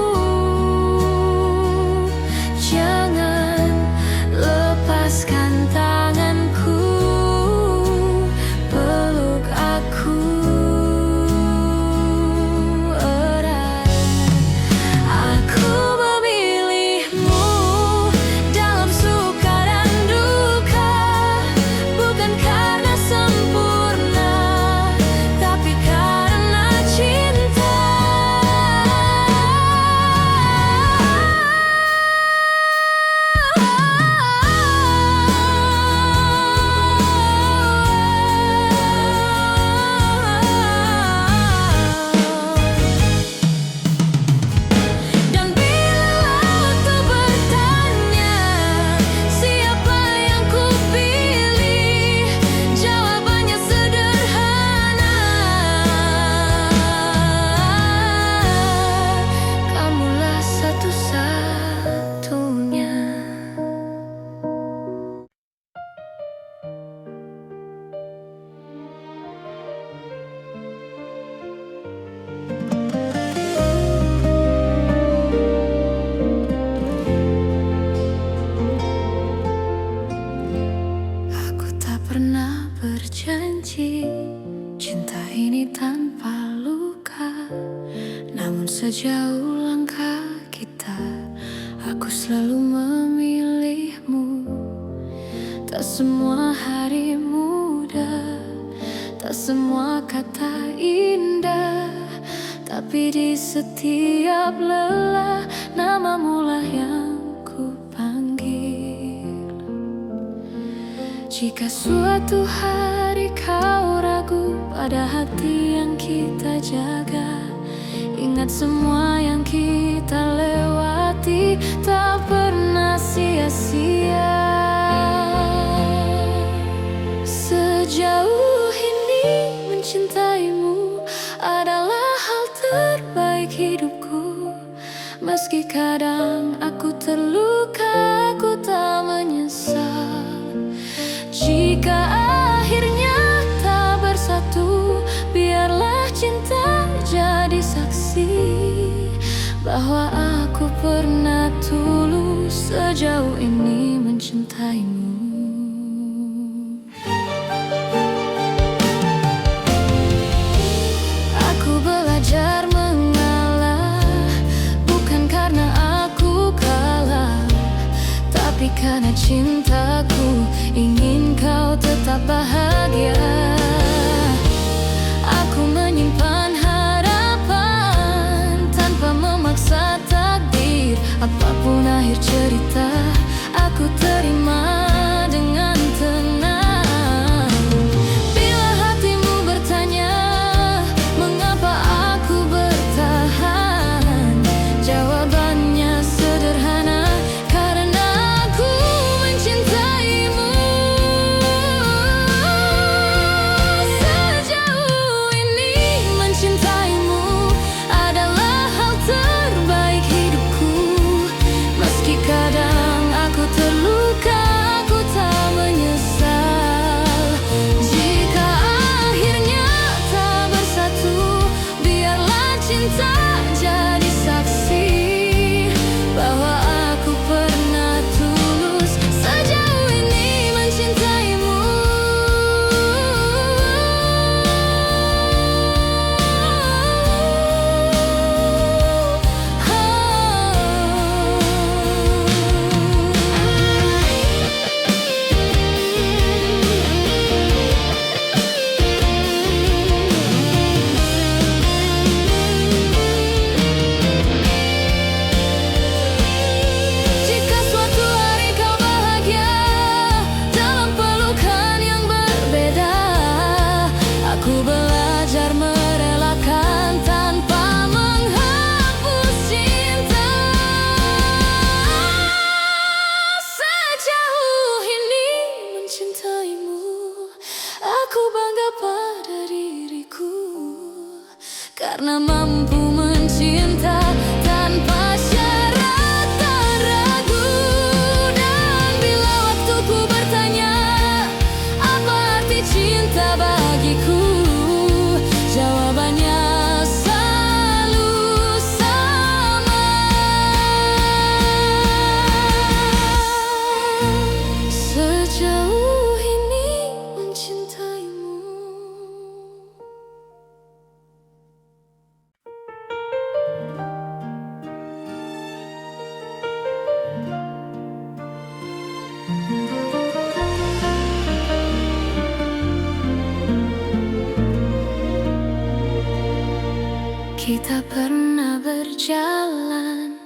sejauh langkah kita, aku selalu memilihmu. Tak semua hari mudah, tak semua kata indah, tapi di setiap lelah namamu lah yang ku panggil. Jika suatu hari kau ragu pada hati yang kita jaga, ingat semua yang kita lewati tak pernah sia-sia. Sejauh ini mencintaimu adalah hal terbaik hidupku. Meski kadang aku terluka, aku tak menyesal. Jika akhirnya tak bersatu, biarlah cinta jadi saksi bahwa aku pernah tulus sejauh ini mencintaimu. Aku belajar mengalah, bukan karena aku kalah, tapi karena cintaku ingin kau tetap bahagia. Aku menyimpan harapan tanpa memaksa takdir. Apapun akhir cerita, aku terima dengan tenang. Bila hatimu bertanya mengapa aku bertahan, jawabannya sederhana, karena aku mencintaimu. Sejauh ini mencintaimu adalah hal terbaik hidupku. Meski kadang aku terluka, aku tak menyesal. Jika akhirnya tak bersatu, biarlah cinta jadi saksi bahwa aku pernah tulus sejauh ini mencintaimu. Jika suatu hari kau bahagia dalam pelukan yang berbeda, aku belajar merelakan tanpa menghapus cinta. Sejauh ini mencintaimu, aku bangga pada diriku, karena mampu mencinta tanpa syarat tak ragu. Dan bila waktuku bertanya apa arti cinta bagiku, jawabannya selalu sama. Sejauh ini mencintaimu. Kita pernah berjalan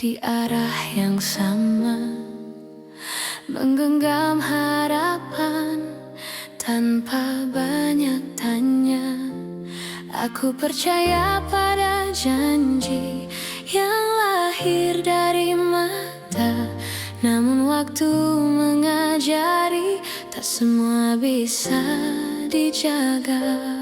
di arah yang sama, menggenggam harapan tanpa banyak tanya. Aku percaya pada janji yang lahir dari mata, namun waktu mengajari tak semua bisa dijaga.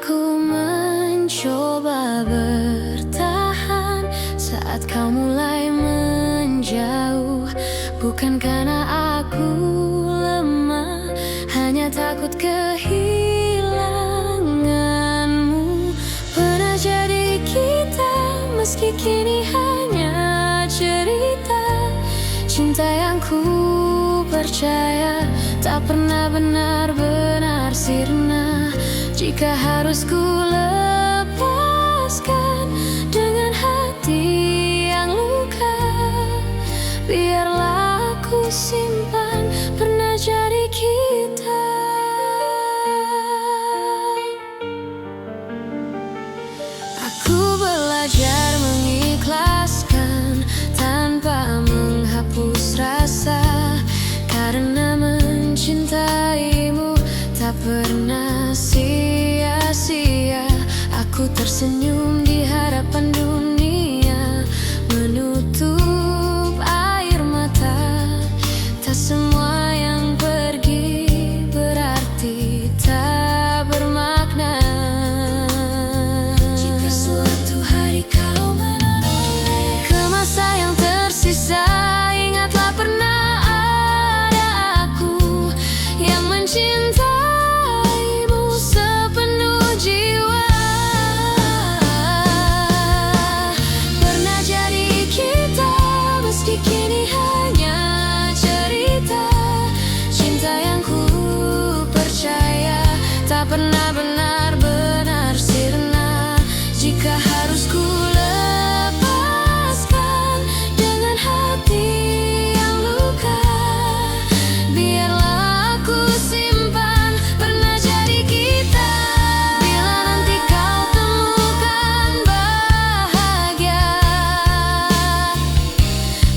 Aku mencoba bertahan saat kau mulai menjauh, bukan karena aku lemah, hanya takut kehilanganmu. Pernah jadi kita, meski kini hanya cerita. Cinta yang ku percaya tak pernah benar-benar sirna. Jika harus ku lepas lepaskan dengan hati yang luka. Biarlah aku simpan pernah jadi kita. Aku belajar mengikhlaskan tanpa menghapus rasa, karena mencintaimu tak pernah sia-sia. Aku tersenyum di hadapan dunia, menutup air mata. Tak semua yang pergi berarti tak bermakna. Jika suatu hari kau menoleh ke masa yang tersisa, ingatlah pernah ada aku yang mencintaimu sepenuh jiwa. Pernah jadi kita, meski kini hanya cerita. Cinta yang ku percaya tak pernah benar-benar sirna. Jika harus ku lepaskan dengan hati yang luka, biarlah aku simpan pernah jadi kita. Bila nanti kau temukan bahagia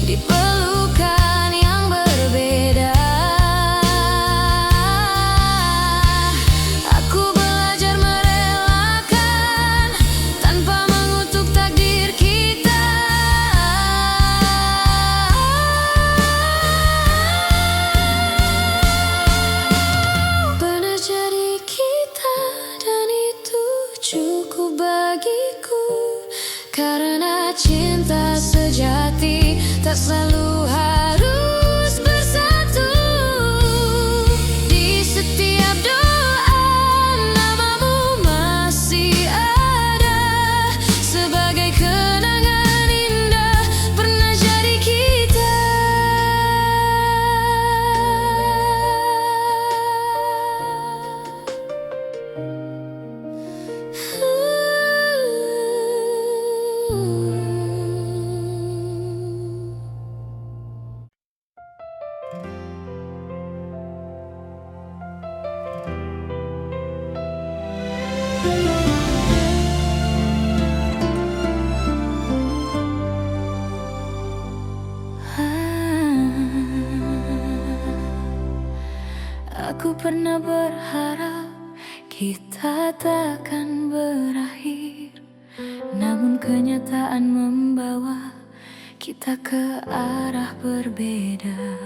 di pelukan yang berbeda, aku belajar merelakan tanpa mengutuk takdir kita. Pernah jadi kita, dan itu cukup bagiku, karena cinta sejati tak selalu harus bersatu. Di setiap doa namamu masih ada, sebagai kenangan indah pernah jadi kita. Aku pernah berharap kita takkan berakhir, namun kenyataan membawa kita ke arah berbeda.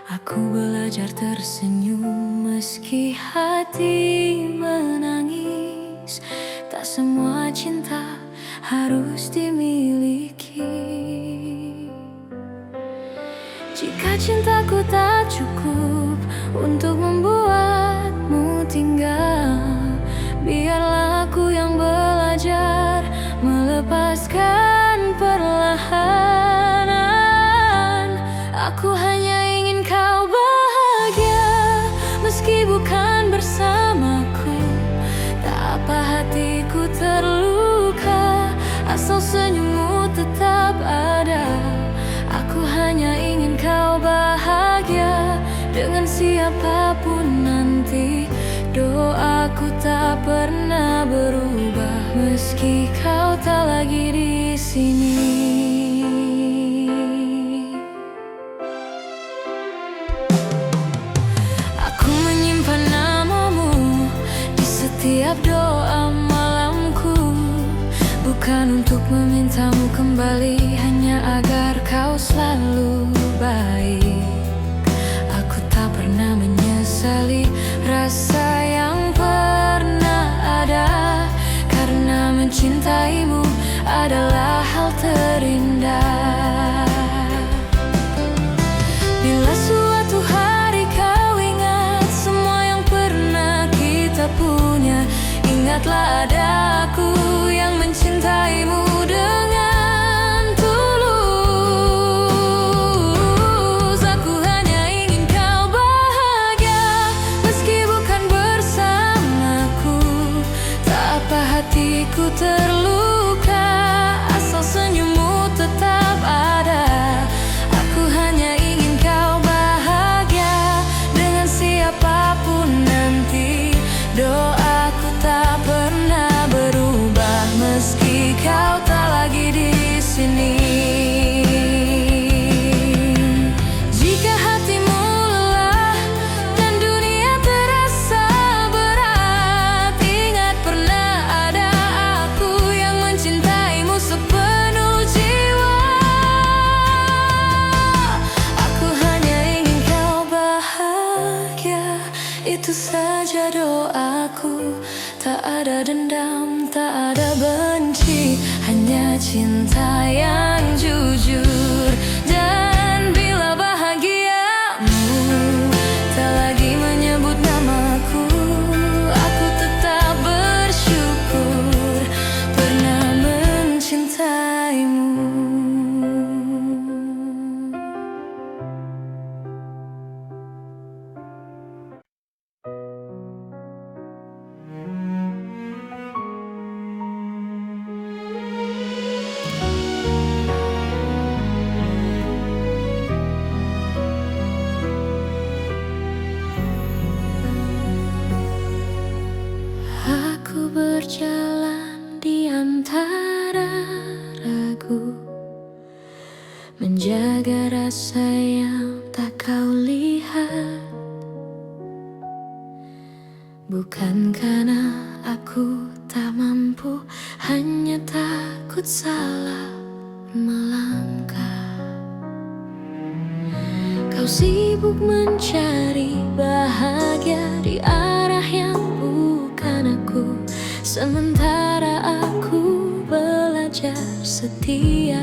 Aku belajar tersenyum meski hati menangis. Tak semua cinta harus dimiliki. Jika cintaku tak cukup untuk membuatmu tinggal, biarlah aku yang belajar melepaskan perlahan. Aku hanya ingin kau bahagia, meski bukan bersamaku. Tak apa hatiku terluka, asal senyummu tetap ada. Aku hanya ingin kau bahagia dengan siapapun nanti. Doaku tak pernah berubah, meski kau tak lagi di sini. Aku menyimpan namamu di setiap doa malamku, bukan untuk memintamu kembali, hanya agar kau selalu baik. Aku tak pernah menyesali rasa yang pernah ada, karena mencintaimu adalah hal terindah. Bila suatu hari kau ingat semua yang pernah kita punya, ingatlah ada aku yang mencintaimu dengan tulus. Aku hanya ingin kau bahagia, meski bukan bersamaku. Tak Apa hatiku terluka, asal senyummu tetap ada. Aku hanya ingin kau bahagia dengan siapapun nanti. Doaku tak pernah berubah meski kau tak lagi di sini. Jika hatimu lelah dan dunia terasa berat, ingat pernah ada aku yang mencintaimu sepenuh jiwa. Aku hanya ingin kau bahagia, itu saja doaku. Tak ada dendam, tak ada benci, hanya cinta yang jujur. Dan bila bahagiamu tak lagi menyebut namaku, aku tetap bersyukur pernah mencintaimu. Aku berjalan di antara ragu, menjaga rasa yang tak kau lihat. Bukan karena aku tak mampu, hanya takut salah melangkah. Kau sibuk mencari bahagia di arah yang bukan aku, sementara aku belajar setia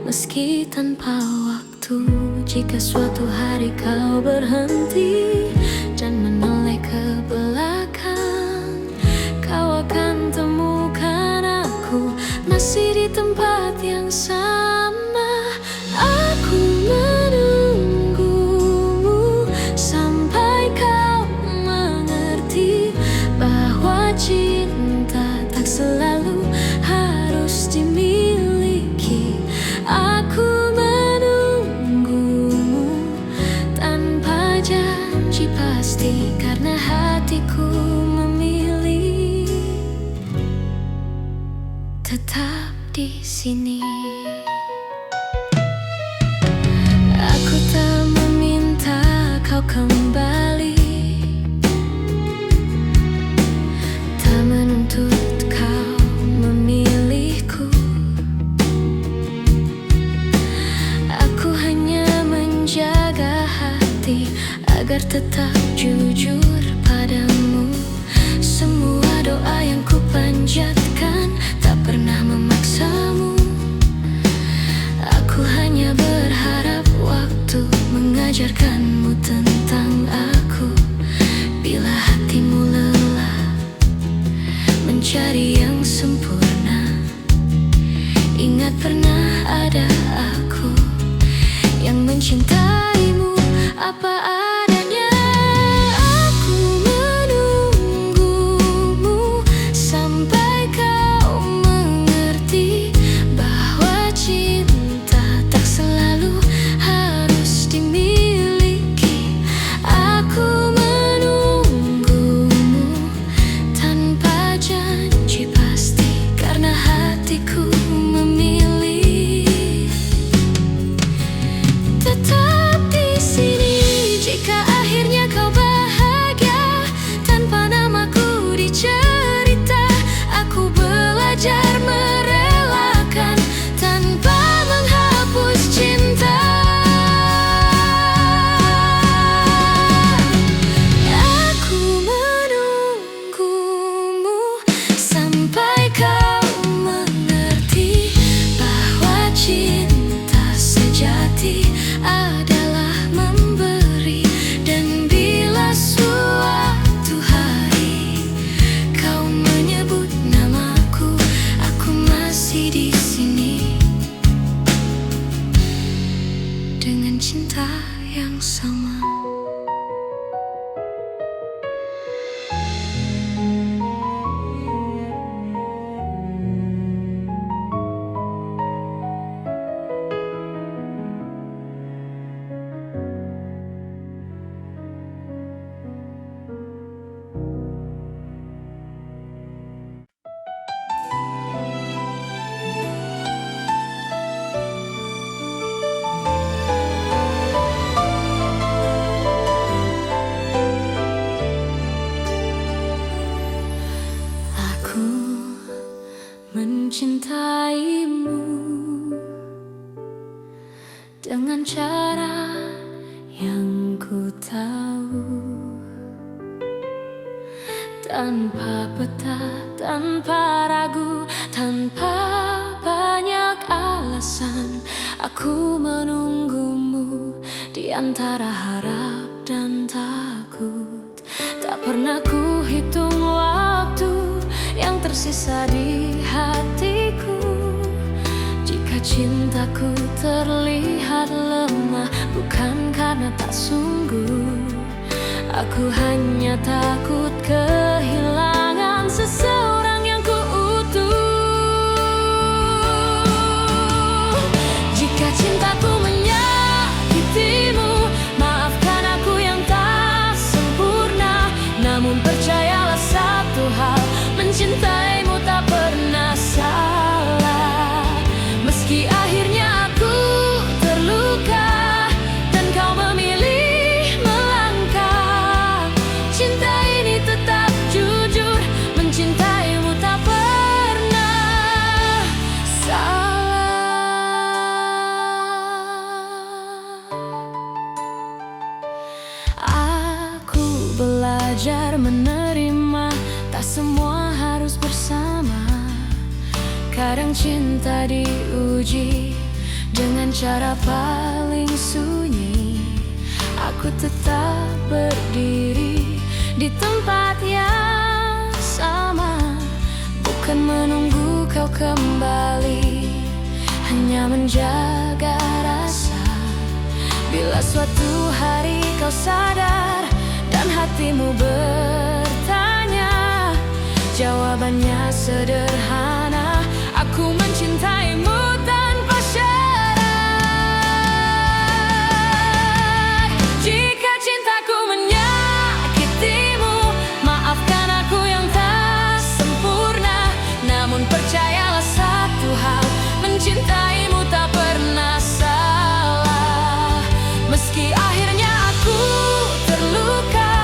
meski tanpa waktu. Jika suatu hari kau berhenti dan menoleh ke belakang, kau akan temukan aku masih di tempat yang sama. Aku menunggumu sampai kau mengerti bahwa cinta tak selalu harus dimiliki. Aku menunggumu tanpa janji pasti, karena hatiku memilih tetap di sini. Aku tak meminta kau kembali, tak menuntut kau memilihku. Aku hanya menjaga hati agar tetap jujur padamu. Semua doa yang ku panjatkan tak pernah memaksamu. Aku hanya berharap waktu mengajarkanmu tentang aku. Bila hatimu lelah mencari yang sempurna, ingat pernah ada aku yang mencintaimu apa adanya. Aku menunggumu sampai kau mengerti bahwa cinta tak selalu harus dimiliki. Aku menunggumu tanpa janji pasti, karena hatiku memilih tetap mencintaimu dengan cara yang ku tahu, tanpa peta, tanpa ragu, tanpa banyak alasan. Aku menunggumu di antara harap dan takut. Tak pernah ku hitung waktu yang tersisa di hatiku. Jika cintaku terlihat lemah, bukan karena tak sungguh. Aku hanya takut kehilangan seseorang yang ku utuh. Jika cintaku menyakitimu, maafkan aku yang tak sempurna. Namun percayalah satu hal, mencintaimu tak pernah salah. Meski akhirnya aku terluka dan kau memilih melangkah, cinta ini tetap jujur, mencintaimu tak pernah salah. Aku belajar menerima, tak semua harus bersama. Kadang cinta diuji dengan cara paling sunyi. Aku tetap berdiri di tempat yang sama, bukan menunggu kau kembali, hanya menjaga rasa. Bila suatu hari kau sadar dan hatimu bertanya, jawabannya sederhana: aku mencintaimu tanpa syarat. Jika cintaku menyakitimu, maafkan aku yang tak sempurna. Namun percayalah satu hal, mencintaimu tak pernah salah. Meski akhirnya aku terluka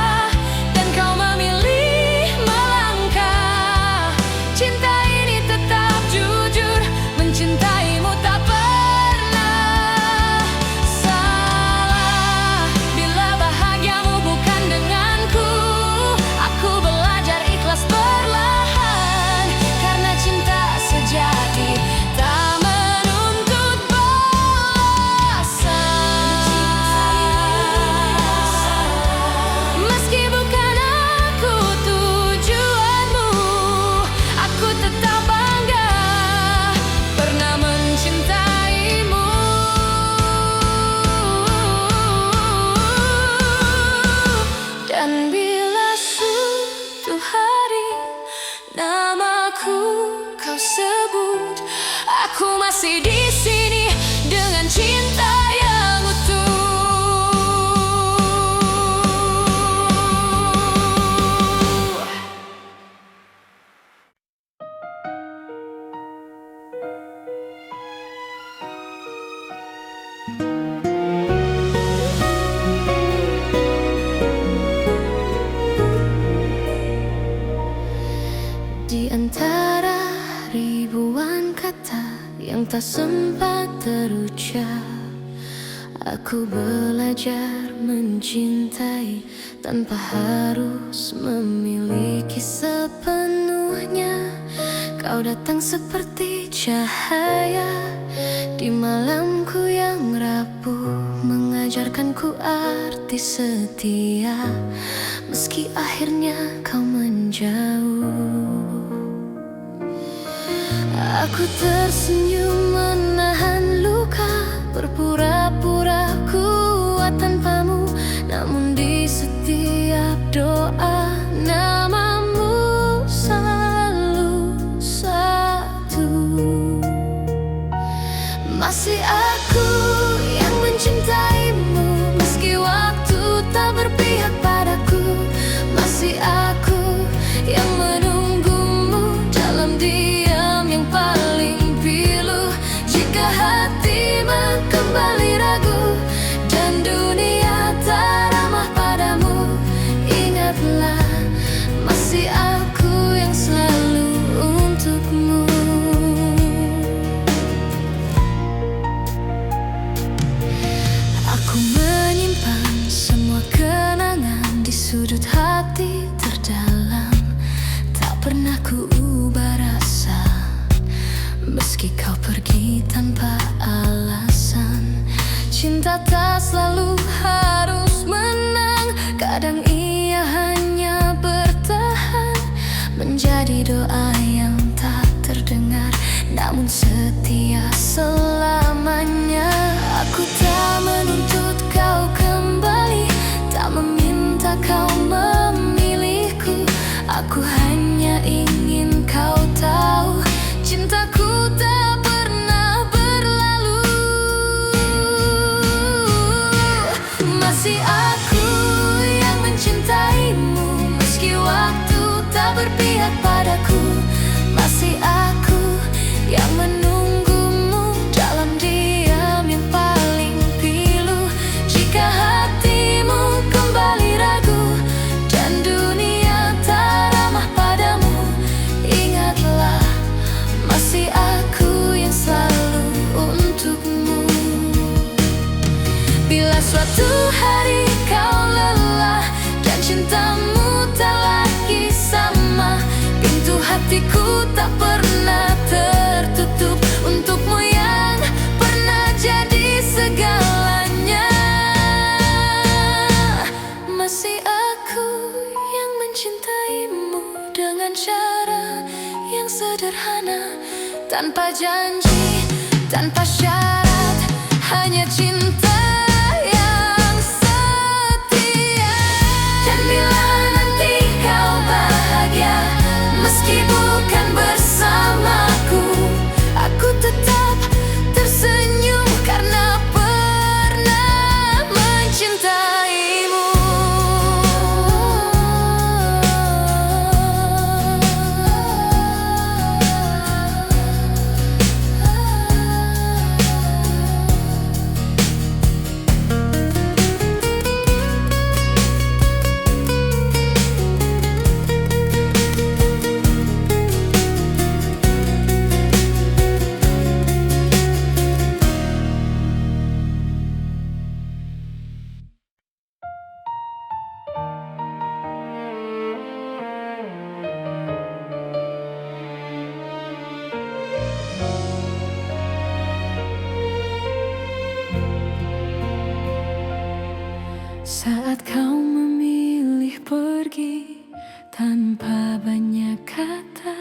dan kau memilih melangkah, cinta ini tetap jujur, mencintaimu tak pernah salah. Bila bahagiamu bukan denganku, aku belajar ikhlas perlahan, karena cinta sejati tak menuntut balasan. Meski bukan aku tujuanmu, aku tetap bangga pernah mencintaimu. Dan bila suatu hari namaku kau sebut, aku masih di sini dengan cinta yang utuh. Di antara ribuan kata yang tak sempat terucap, aku belajar mencintai tanpa harus memiliki sepenuhnya. Kau datang seperti cahaya di malamku yang rapuh, mengajarkanku arti setia. Meski akhirnya kau menjauh, aku tersenyum menahan luka, berpura-pura kuat tanpamu. Namun di setiap doa, namamu selalu satu. Masih aku yang mencintaimu, meski waktu tak berpihak padaku. Masih aku yang menunggumu dalam diam yang paling pilu. Jika hatimu kembali ragu dan dunia tak ramah padamu, ingatlah pernah ku ubah rasa, meski kau pergi tanpa alasan. Cinta tak selalu harus menang, kadang ia hanya bertahan, menjadi doa yang tak terdengar, namun setia selamanya. Aku tak menuntut kau kembali, tak meminta kau memilihku. Aku hanya ingin kau tahu, cintaku tak pernah berlalu. Masih aku yang mencintaimu, meski waktu tak berpihak padaku. Masih aku yang menunggumu dalam diam yang paling pilu. Jika hatimu kembali ragu dan dunia tak ramah padamu, ingatlah masih aku yang selalu untukmu. Bila suatu hari kau lelah dan cintamu tak lagi sama, pintu hatiku tak pernah tertutup untukmu yang pernah jadi segalanya. Masih aku yang mencintaimu dengan cara yang sederhana, tanpa janji, tanpa syarat, hanya cinta yang setia. Dan bila nanti kau bahagia, meski bukan bersamaku, aku tetap tersenyum karena pernah mencintaimu. Saat kau memilih pergi tanpa banyak kata,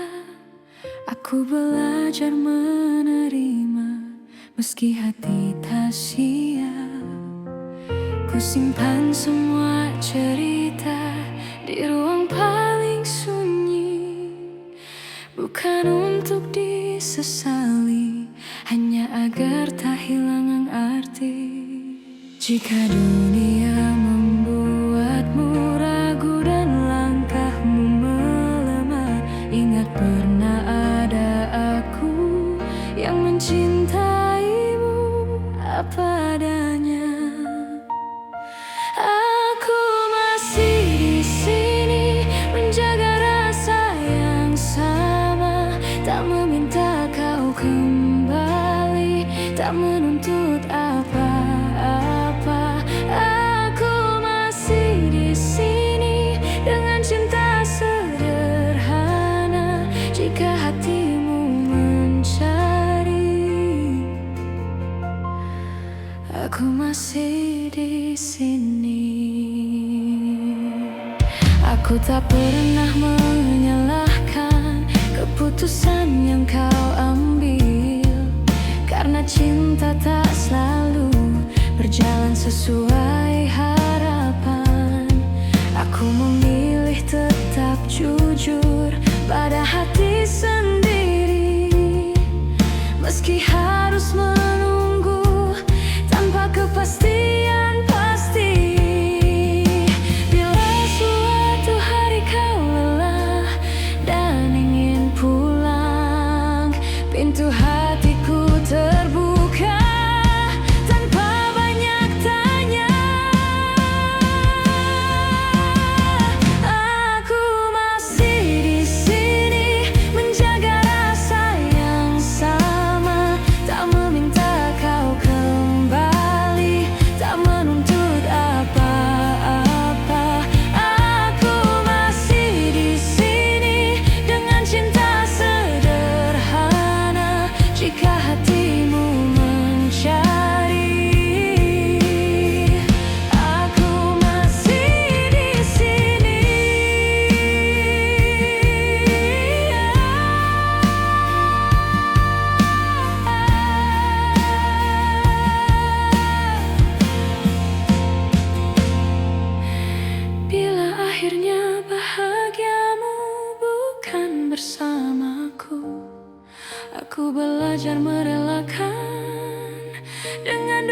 aku belajar menerima meski hati tak siap. Ku simpan semua cerita di ruang paling sunyi, bukan untuk disesali, hanya agar tak hilang arti. Jika dunia membuatmu ragu dan langkahmu melemah, ingat pernah ada aku yang mencintaimu apa adanya. Aku masih di sini menjaga rasa yang sama, tak meminta kau kembali, tak menuntut apa-apa. Aku masih di sini dengan cinta sederhana. Jika hatimu mencari, aku masih di sini. Aku tak pernah menyalahkan keputusan yang kau ambil, karena cinta tak selalu berjalan sesuai harapan. Aku memilih tetap jujur pada hati sendiri, meski harus menunggu tanpa kepastian pasti. Bila suatu hari kau lelah dan ingin pulang, pintu hatiku terbuka tanpa banyak tanya. Aku masih di sini menjaga rasa yang sama, tak meminta kau kembali, tak menuntut apa-apa. Aku masih di sini dengan Aku belajar merelakan dengan